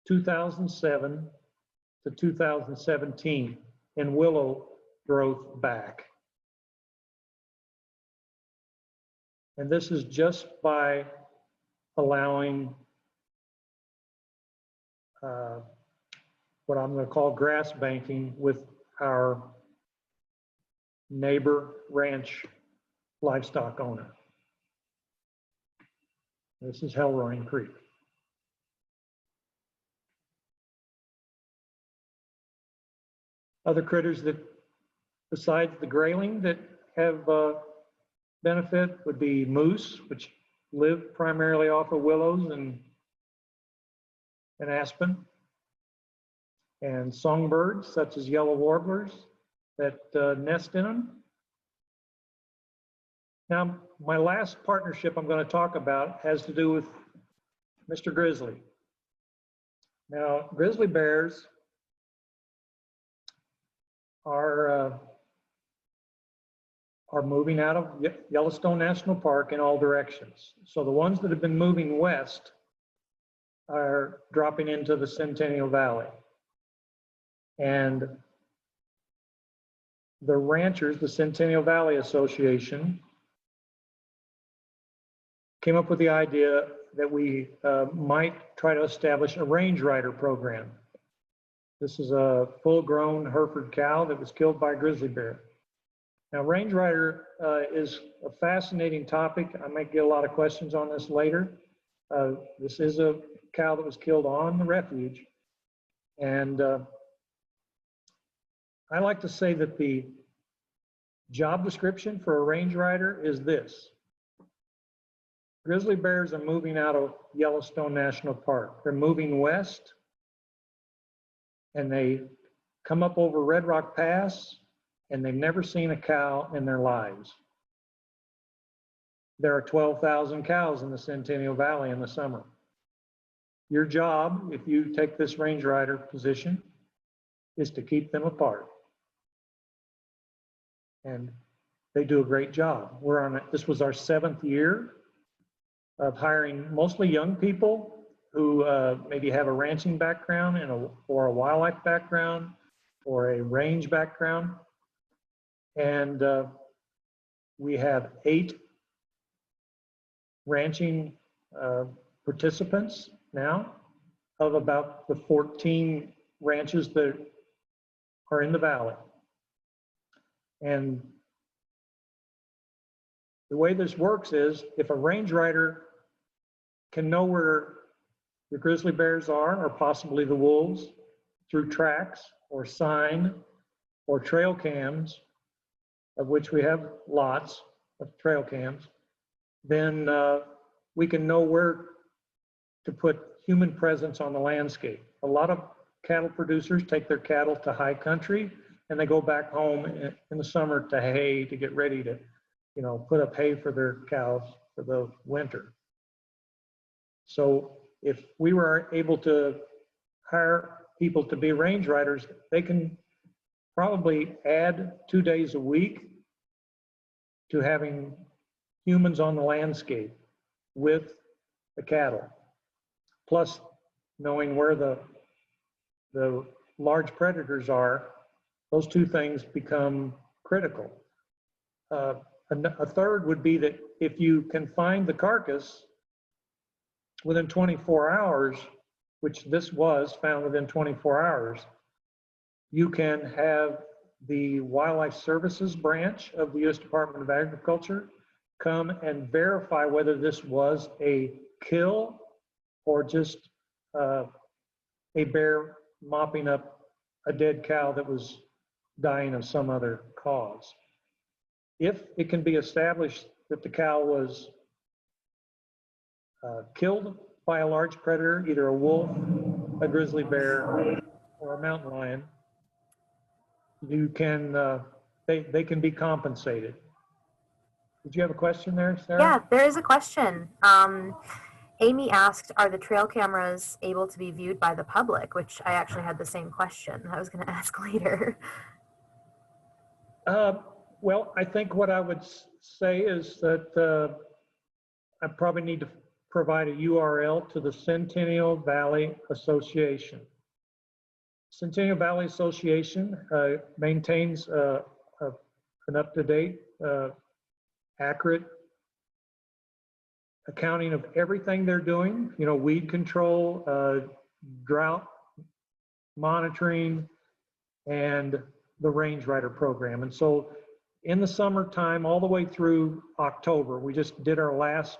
2007 to 2017 in willow growth back. And this is just by allowing what I'm going to call grass banking with our neighbor ranch livestock owner. This is Hellroaring Creek. Other critters that, besides the grayling, that have benefit would be moose, which live primarily off of willows and aspen, and songbirds such as yellow warblers that nest in them. Now, my last partnership I'm going to talk about has to do with Mr. Grizzly. Now, grizzly bears are moving out of Yellowstone National Park in all directions. So the ones that have been moving west are dropping into the Centennial Valley. And the ranchers, the Centennial Valley Association, came up with the idea that we might try to establish a range rider program. This is a full-grown Hereford cow that was killed by a grizzly bear. Now, range rider is a fascinating topic. I might get a lot of questions on this later. This is a cow that was killed on the refuge. And I like to say that the job description for a range rider is this. Grizzly bears are moving out of Yellowstone National Park. They're moving west, and they come up over Red Rock Pass, and they've never seen a cow in their lives. There are 12,000 cows in the Centennial Valley in the summer. Your job, if you take this range rider position, is to keep them apart. And they do a great job. This was our 7th year of hiring mostly young people who maybe have a ranching background or a wildlife background or a range background. And we have 8 ranching participants now of about the 14 ranches that are in the valley. And the way this works is if a range rider can know where the grizzly bears are, or possibly the wolves, through tracks or sign or trail cams, of which we have lots of trail cams, then we can know where to put human presence on the landscape. A lot of cattle producers take their cattle to high country and they go back home in the summer to hay to get ready to, put up hay for their cows for the winter. So if we were able to hire people to be range riders, they can probably add 2 days a week to having humans on the landscape with the cattle, plus knowing where the large predators are. Those two things become critical. A third would be that if you can find the carcass within 24 hours, which this was found within 24 hours, you can have the Wildlife Services branch of the U.S. Department of Agriculture come and verify whether this was a kill or just a bear mopping up a dead cow that was dying of some other cause. If it can be established that the cow was killed by a large predator, either a wolf, a grizzly bear, or a mountain lion, you can they can be compensated. Did you have a question there, Sarah? Yeah, there is a question. Amy asked, are the trail cameras able to be viewed by the public? Which I actually had the same question I was going to ask later. Well, I think what I would say is that I probably need to provide a URL to the Centennial Valley Association. Centennial Valley Association maintains an up-to-date, accurate accounting of everything they're doing, you know, weed control, drought monitoring, and the range rider program. And so in the summertime, all the way through October, we just did our last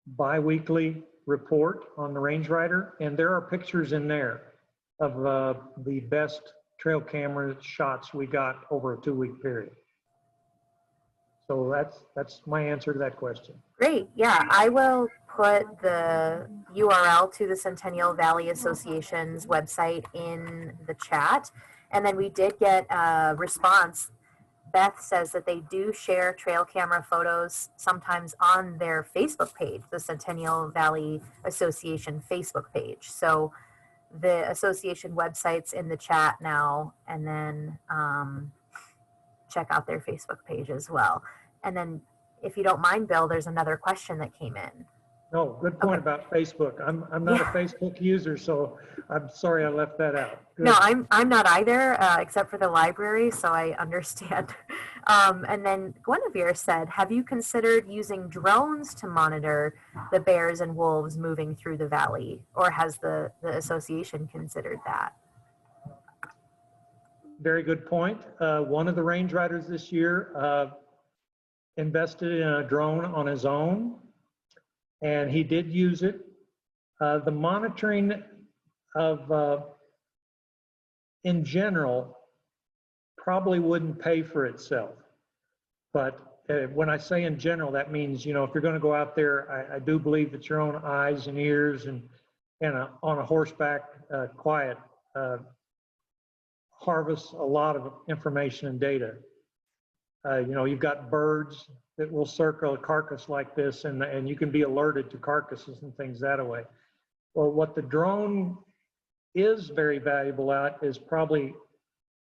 bi-weekly report on the range rider, and there are pictures in there of the best trail camera shots we got over a 2-week period. So that's my answer to that question. Great. Yeah, I will put the URL to the Centennial Valley Association's website in the chat. And then we did get a response. Beth says that they do share trail camera photos sometimes on their Facebook page, the Centennial Valley Association Facebook page. So the association website's in the chat now, and then check out their Facebook page as well. And then if you don't mind, Bill, there's another question that came in. No, good point about Facebook. I'm not a Facebook user, so I'm sorry I left that out. Good. No, I'm not either, except for the library, so I understand. And then Guinevere said, have you considered using drones to monitor the bears and wolves moving through the valley, or has the association considered that? Very good point. One of the range riders this year invested in a drone on his own, and he did use it. The monitoring of, in general, probably wouldn't pay for itself. But when I say in general, that means, you know, if you're going to go out there, I do believe that your own eyes and ears and on a horseback quiet harvest a lot of information and data. You know, you've got birds that will circle a carcass like this, and you can be alerted to carcasses and things that way. Well, what the drone is very valuable at is probably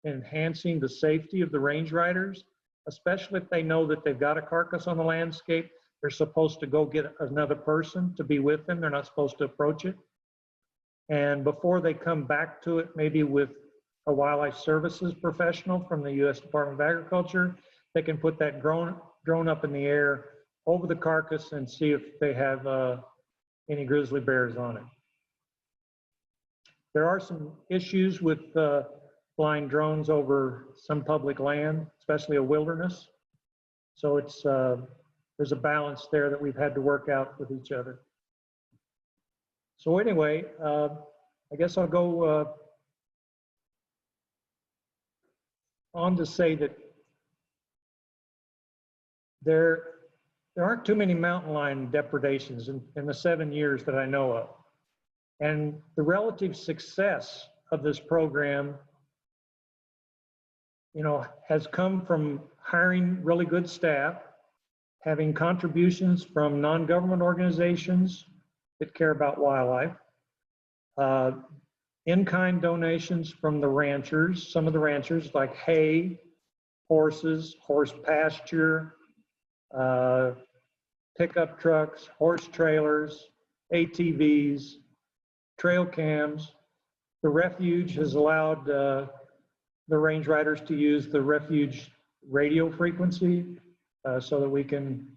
enhancing the safety of the range riders, especially if they know that they've got a carcass on the landscape. They're supposed to go get another person to be with them. They're not supposed to approach it. And before they come back to it, maybe with a wildlife services professional from the U.S. Department of Agriculture, they can put that drone up in the air over the carcass and see if they have any grizzly bears on it. There are some issues with flying drones over some public land, especially a wilderness. So it's there's a balance there that we've had to work out with each other. So anyway, I guess I'll go on to say that there aren't too many mountain lion depredations in the 7 years that I know of. And the relative success of this program, you know, has come from hiring really good staff, having contributions from non-government organizations that care about wildlife, in-kind donations from the ranchers, some of the ranchers like hay horses, horse pasture, pickup trucks, horse trailers, ATVs, trail cams. The Refuge has allowed the range riders to use the Refuge radio frequency so that we can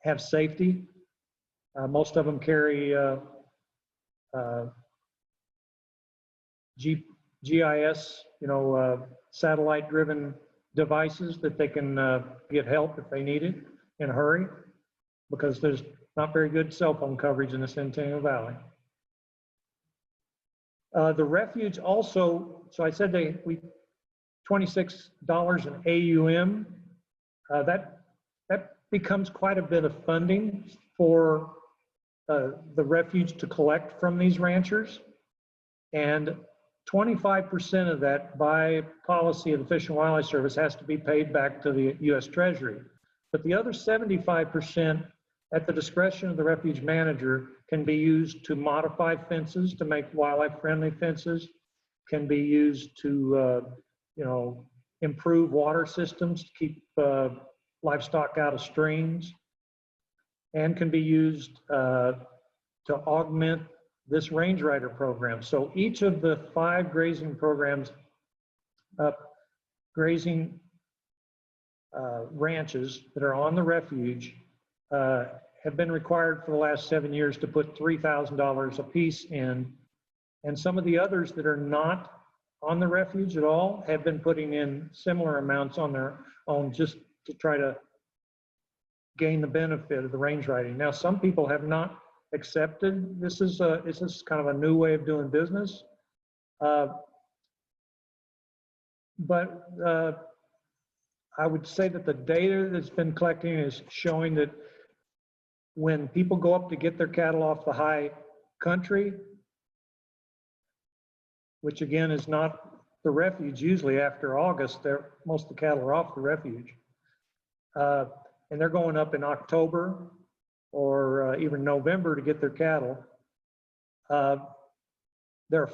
have safety. Most of them carry GIS, satellite-driven devices that they can get help if they need it in a hurry, because there's not very good cell phone coverage in the Centennial Valley. The Refuge also, so I said we $26 an AUM. That becomes quite a bit of funding for the Refuge to collect from these ranchers, and 25% of that by policy of the Fish and Wildlife Service has to be paid back to the U.S. Treasury. But the other 75% at the discretion of the Refuge manager can be used to modify fences, to make wildlife-friendly fences, can be used to, improve water systems, to keep livestock out of streams, and can be used to augment this range rider program. So each of the 5 grazing programs, grazing ranches that are on the Refuge have been required for the last 7 years to put $3,000 a piece in. And some of the others that are not on the Refuge at all have been putting in similar amounts on their own, just to try to gain the benefit of the range riding. Now, some people have not accepted this is kind of a new way of doing business, but I would say that the data that's been collecting is showing that when people go up to get their cattle off the high country, which again is not the Refuge, usually after August, most of the cattle are off the Refuge, and they're going up in October or even November to get their cattle. There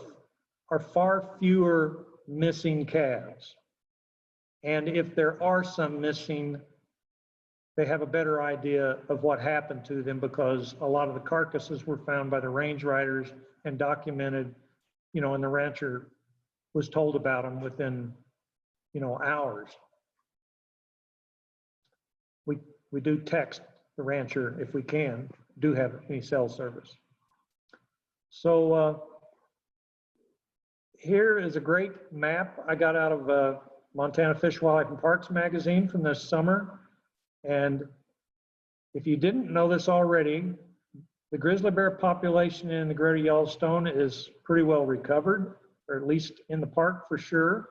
are far fewer missing calves. And if there are some missing, they have a better idea of what happened to them, because a lot of the carcasses were found by the range riders and documented, and the rancher was told about them within, hours. We do text the rancher if we can, do have any cell service. So here is a great map I got out of Montana Fish, Wildlife, and Parks magazine from this summer. And if you didn't know this already, the grizzly bear population in the Greater Yellowstone is pretty well recovered, or at least in the park for sure,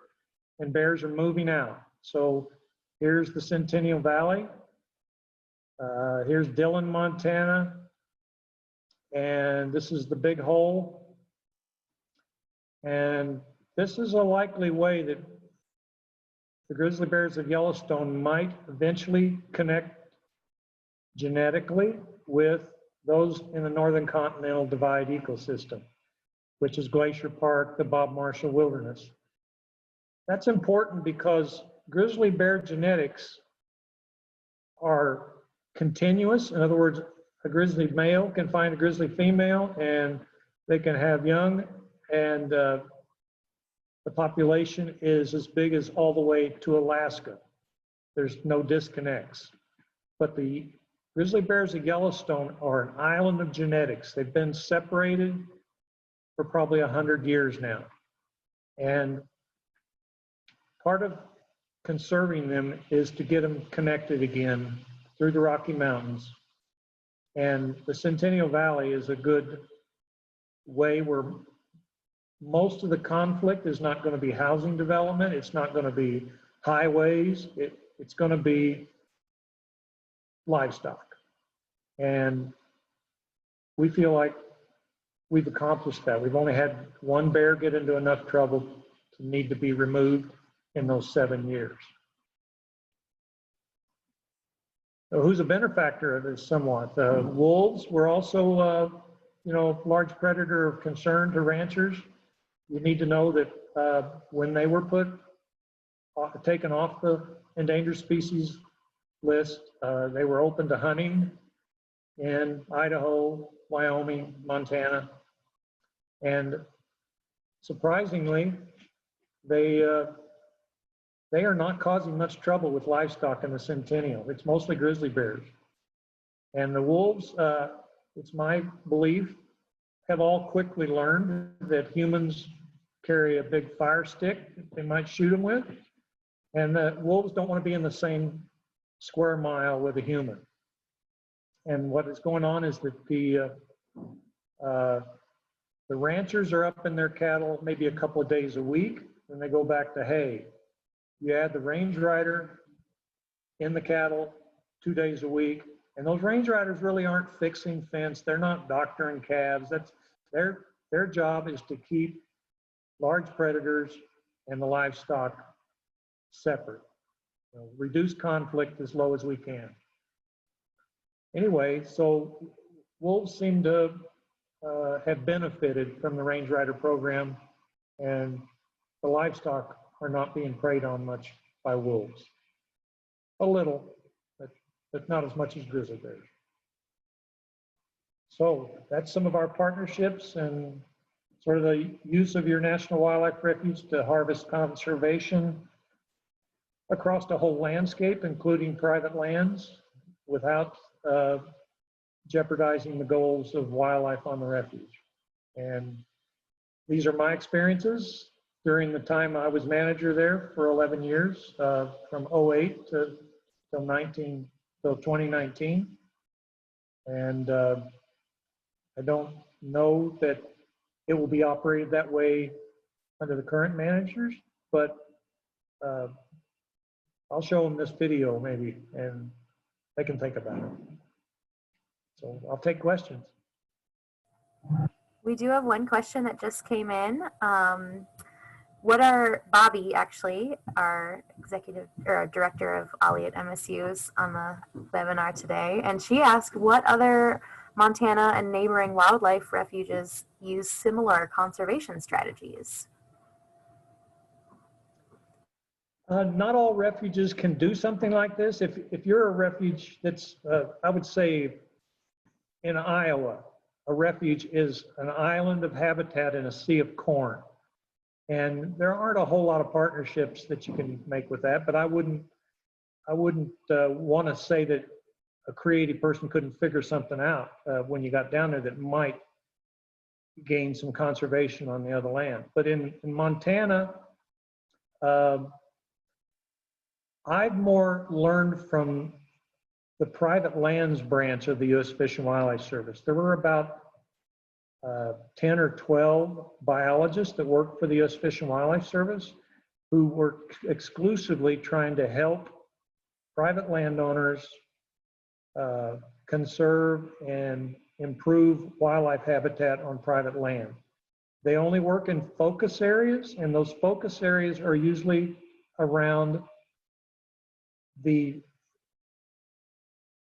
and bears are moving out. So here's the Centennial Valley. Here's Dillon, Montana, and this is the Big Hole. And this is a likely way that the grizzly bears of Yellowstone might eventually connect genetically with those in the Northern Continental Divide ecosystem, which is Glacier Park, the Bob Marshall Wilderness. That's important because grizzly bear genetics are continuous. In other words, a grizzly male can find a grizzly female and they can have young, and the population is as big as all the way to Alaska. There's no disconnects. But the grizzly bears of Yellowstone are an island of genetics. They've been separated for probably 100 years now. And part of conserving them is to get them connected again through the Rocky Mountains. And the Centennial Valley is a good way where most of the conflict is not going to be housing development. It's not going to be highways. It's going to be livestock. And we feel like we've accomplished that. We've only had one bear get into enough trouble to need to be removed in those 7 years. So who's a benefactor of this somewhat? Wolves were also, large predator of concern to ranchers. You need to know that when they were put taken off the endangered species list. They were open to hunting in Idaho, Wyoming, Montana, and surprisingly, they are not causing much trouble with livestock in the Centennial. It's mostly grizzly bears. And the wolves, it's my belief, have all quickly learned that humans carry a big fire stick that they might shoot them with, and that wolves don't want to be in the same square mile with a human. And what is going on is that the ranchers are up in their cattle maybe a couple of days a week, and they go back to hay. You add the range rider in the cattle 2 days a week, and those range riders really aren't fixing fence. They're not doctoring calves. That's their job is to keep large predators and the livestock separate. Reduce conflict as low as we can. Anyway, so wolves seem to have benefited from the range rider program, and the livestock are not being preyed on much by wolves. A little, but not as much as grizzly bears. So that's some of our partnerships and sort of the use of your National Wildlife Refuge to harvest conservation across the whole landscape, including private lands, without jeopardizing the goals of wildlife on the refuge. And these are my experiences during the time I was manager there for 11 years, from 08 till 2019. And I don't know that it will be operated that way under the current managers, but I'll show them this video maybe, and they can think about it. So I'll take questions. We do have one question that just came in. What are Bobby, actually, our executive or director of OLLI at MSU's on the webinar today, and she asked what other Montana and neighboring wildlife refuges use similar conservation strategies. Not all refuges can do something like this. If you're a refuge that's, I would say in Iowa, a refuge is an island of habitat in a sea of corn. And there aren't a whole lot of partnerships that you can make with that, but I wouldn't want to say that a creative person couldn't figure something out when you got down there that might gain some conservation on the other land. But in Montana, I've more learned from the private lands branch of the U.S. Fish and Wildlife Service. There were about 10 or 12 biologists that worked for the U.S. Fish and Wildlife Service who were exclusively trying to help private landowners conserve and improve wildlife habitat on private land. They only work in focus areas, and those focus areas are usually around the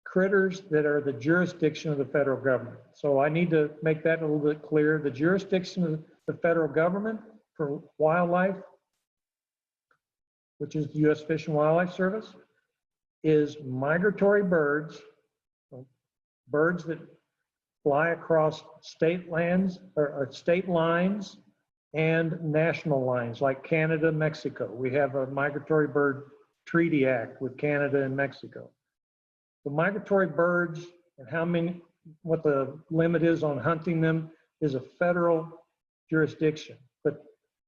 critters that are the jurisdiction of the federal government. So I need to make that a little bit clear. The jurisdiction of the federal government for wildlife, which is the U.S. Fish and Wildlife Service, is migratory birds, birds that fly across state lands or state lines and national lines like Canada, Mexico. We have a Migratory Bird Treaty Act with Canada and Mexico. The migratory birds and what the limit is on hunting them is a federal jurisdiction. But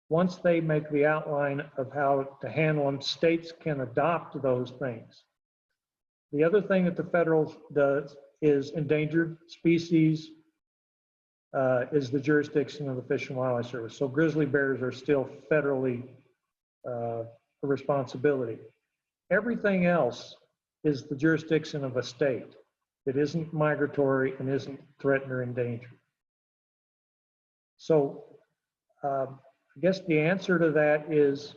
once they make the outline of how to handle them, states can adopt those things. The other thing that the federal does is endangered species is the jurisdiction of the Fish and Wildlife Service. So grizzly bears are still federally a responsibility. Everything else is the jurisdiction of a state that isn't migratory and isn't threatened or endangered. So I guess the answer to that is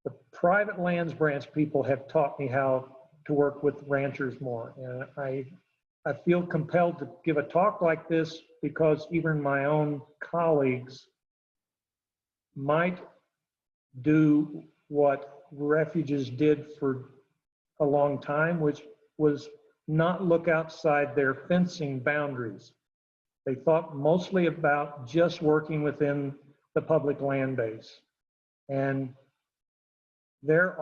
the private lands branch people have taught me how to work with ranchers more. And I feel compelled to give a talk like this because even my own colleagues might do what refuges did for a long time, which was not look outside their fencing boundaries. They thought mostly about just working within the public land base. And there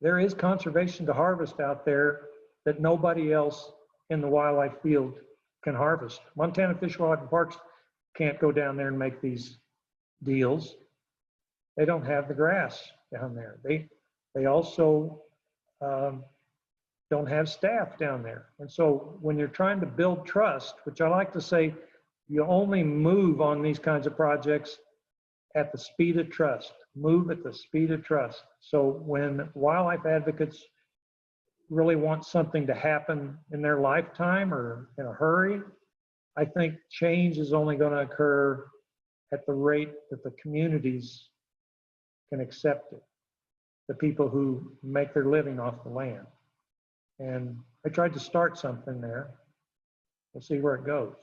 is conservation to harvest out there that nobody else in the wildlife field can harvest. Montana Fish, Wildlife and Parks can't go down there and make these deals. They don't have the grass down there. They also don't have staff down there. And so when you're trying to build trust, which I like to say, you only move on these kinds of projects at the speed of trust. Move at the speed of trust. So when wildlife advocates really want something to happen in their lifetime or in a hurry, I think change is only going to occur at the rate that the communities can accept it, the people who make their living off the land. And I tried to start something there. We'll see where it goes.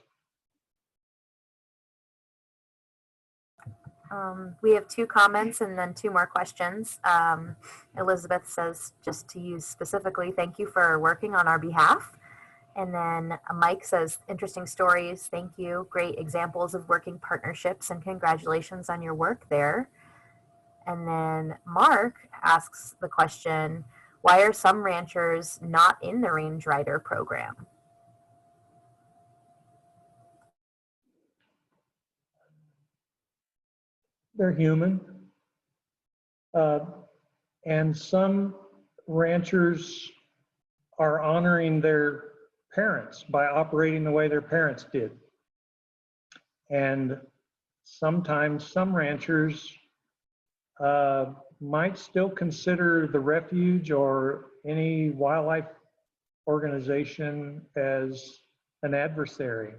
We have 2 comments and then 2 more questions. Elizabeth says, just to use specifically, thank you for working on our behalf. And then Mike says, interesting stories, thank you. Great examples of working partnerships and congratulations on your work there. And then Mark asks the question, why are some ranchers not in the Range Rider program? They're human. And some ranchers are honoring their parents by operating the way their parents did. And sometimes some ranchers might still consider the Refuge or any wildlife organization as an adversary.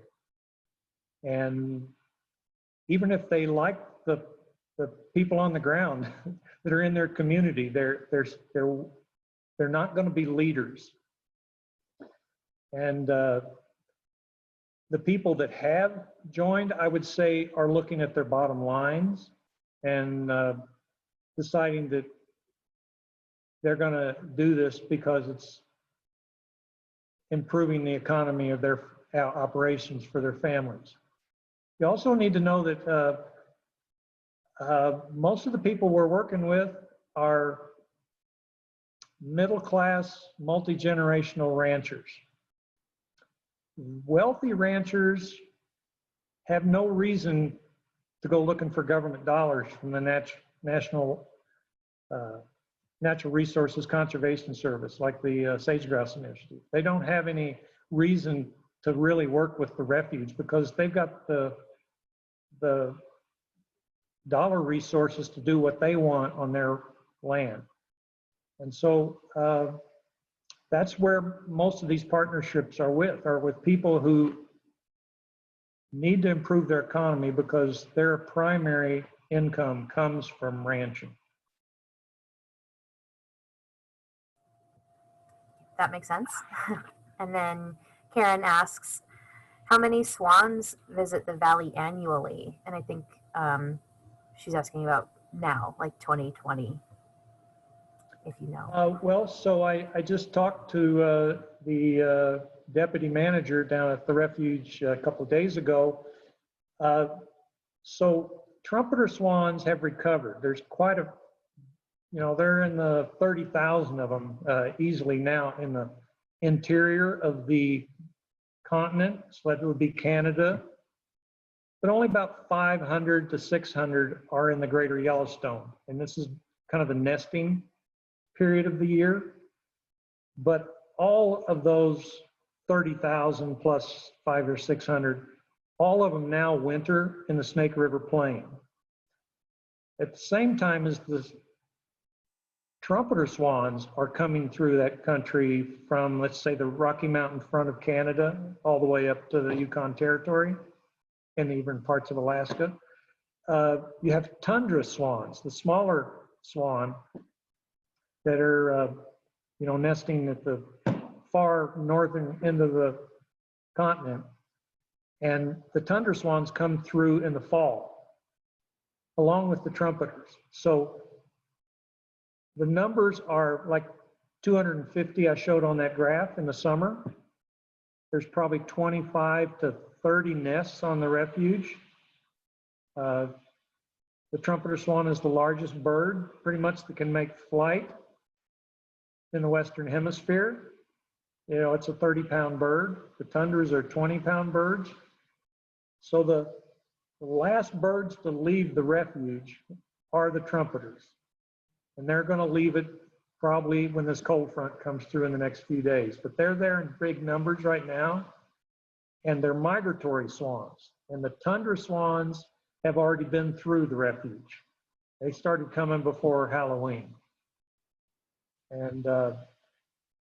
And even if they like the people on the ground that are in their community, they're not going to be leaders. And the people that have joined, I would say, are looking at their bottom lines and deciding that they're going to do this because it's improving the economy of their operations for their families. You also need to know that most of the people we're working with are middle-class, multi-generational ranchers. Wealthy ranchers have no reason to go looking for government dollars from the National Natural Resources Conservation Service, like the Sage-Grouse Initiative. They don't have any reason to really work with the Refuge because they've got the dollar resources to do what they want on their land. And so that's where most of these partnerships are with people who need to improve their economy because their primary income comes from ranching. That makes sense. And then Karen asks, how many swans visit the valley annually? And I think she's asking about now, like 2020, if you know. Well, so I just talked to the deputy manager down at the Refuge a couple of days ago. So trumpeter swans have recovered. There's quite a, they're in the 30,000 of them easily now in the interior of the continent, so that would be Canada. But only about 500 to 600 are in the Greater Yellowstone. And this is kind of the nesting period of the year. But all of those 30,000 plus 500 or 600, all of them now winter in the Snake River Plain. At the same time as the trumpeter swans are coming through that country from, let's say, the Rocky Mountain front of Canada, all the way up to the Yukon Territory and even parts of Alaska. You have tundra swans, the smaller swan that are, nesting at the far northern end of the continent. And the tundra swans come through in the fall, along with the trumpeters. So The numbers are like 250 I showed on that graph in the summer. There's probably 25 to 30 nests on the refuge. The trumpeter swan is the largest bird, pretty much, that can make flight in the Western Hemisphere. You know, it's a 30-pound bird. The tundras are 20-pound birds. So the last birds to leave the refuge are the trumpeters. And they're going to leave it probably when this cold front comes through in the next few days. But they're there in big numbers right now. And they're migratory swans. And the tundra swans have already been through the refuge. They started coming before Halloween. And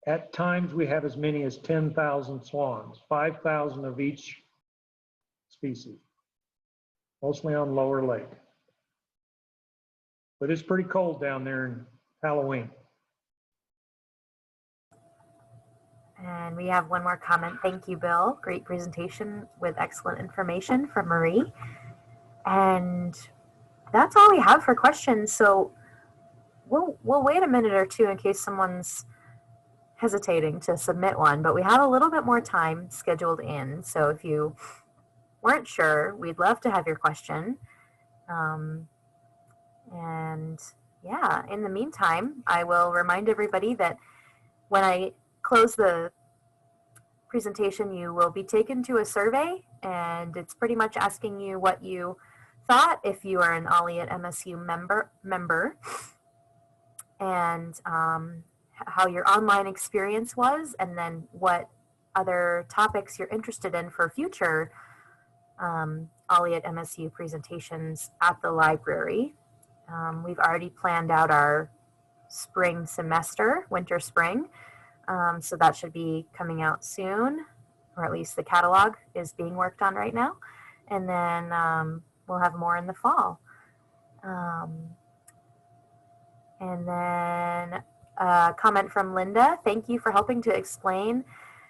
at times we have as many as 10,000 swans, 5,000 of each species, mostly on Lower Lake. But it's pretty cold down there in Halloween. And we have one more comment. Thank you, Bill. Great presentation with excellent information from Marie. And that's all we have for questions. So we'll wait a minute or two in case someone's hesitating to submit one, but we have a little bit more time scheduled in. So if you weren't sure, we'd love to have your question. And yeah, in the meantime, I will remind everybody that when I close the presentation, you will be taken to a survey, and it's pretty much asking you what you thought if you are an Ollie at MSU member and how your online experience was, and then what other topics you're interested in for future Ollie at MSU presentations at the library. We've already planned out our spring semester, winter, spring. So that should be coming out soon, or at least the catalog is being worked on right now. And then we'll have more in the fall. And then a comment from Linda. Thank you for helping to explain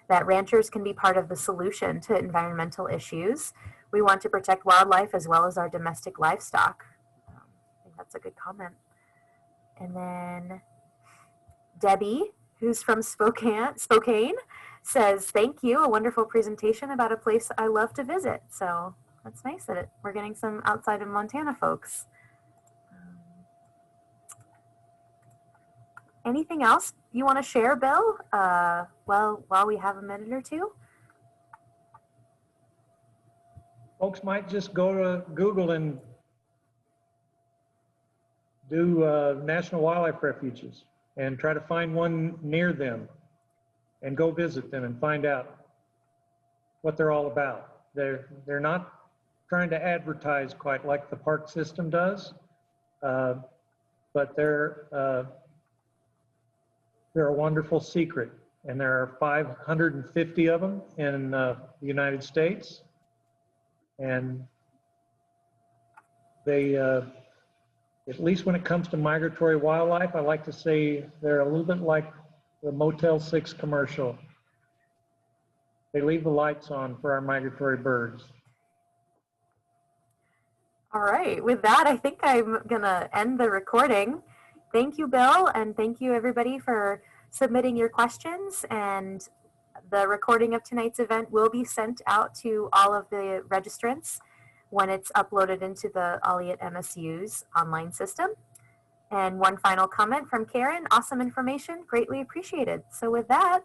that ranchers can be part of the solution to environmental issues. We want to protect wildlife as well as our domestic livestock. I think that's a good comment. And then Debbie, who's from Spokane, says, thank you, a wonderful presentation about a place I love to visit. So that's nice that we're getting some outside of Montana folks. Anything else you want to share, Bill? Well, while we have a minute or two. Folks might just go to Google and do National Wildlife Refuges and try to find one near them and go visit them and find out what they're all about. They're not trying to advertise quite like the park system does, but they're a wonderful secret, and there are 550 of them in the United States, and they, at least when it comes to migratory wildlife, I like to say they're a little bit like the Motel 6 commercial. They leave the lights on for our migratory birds. All right, with that, I think I'm gonna end the recording. Thank you, Bill, and thank you everybody for submitting your questions. And the recording of tonight's event will be sent out to all of the registrants when it's uploaded into the Ollie at MSU's online system. And one final comment from Karen, awesome information, greatly appreciated. So with that,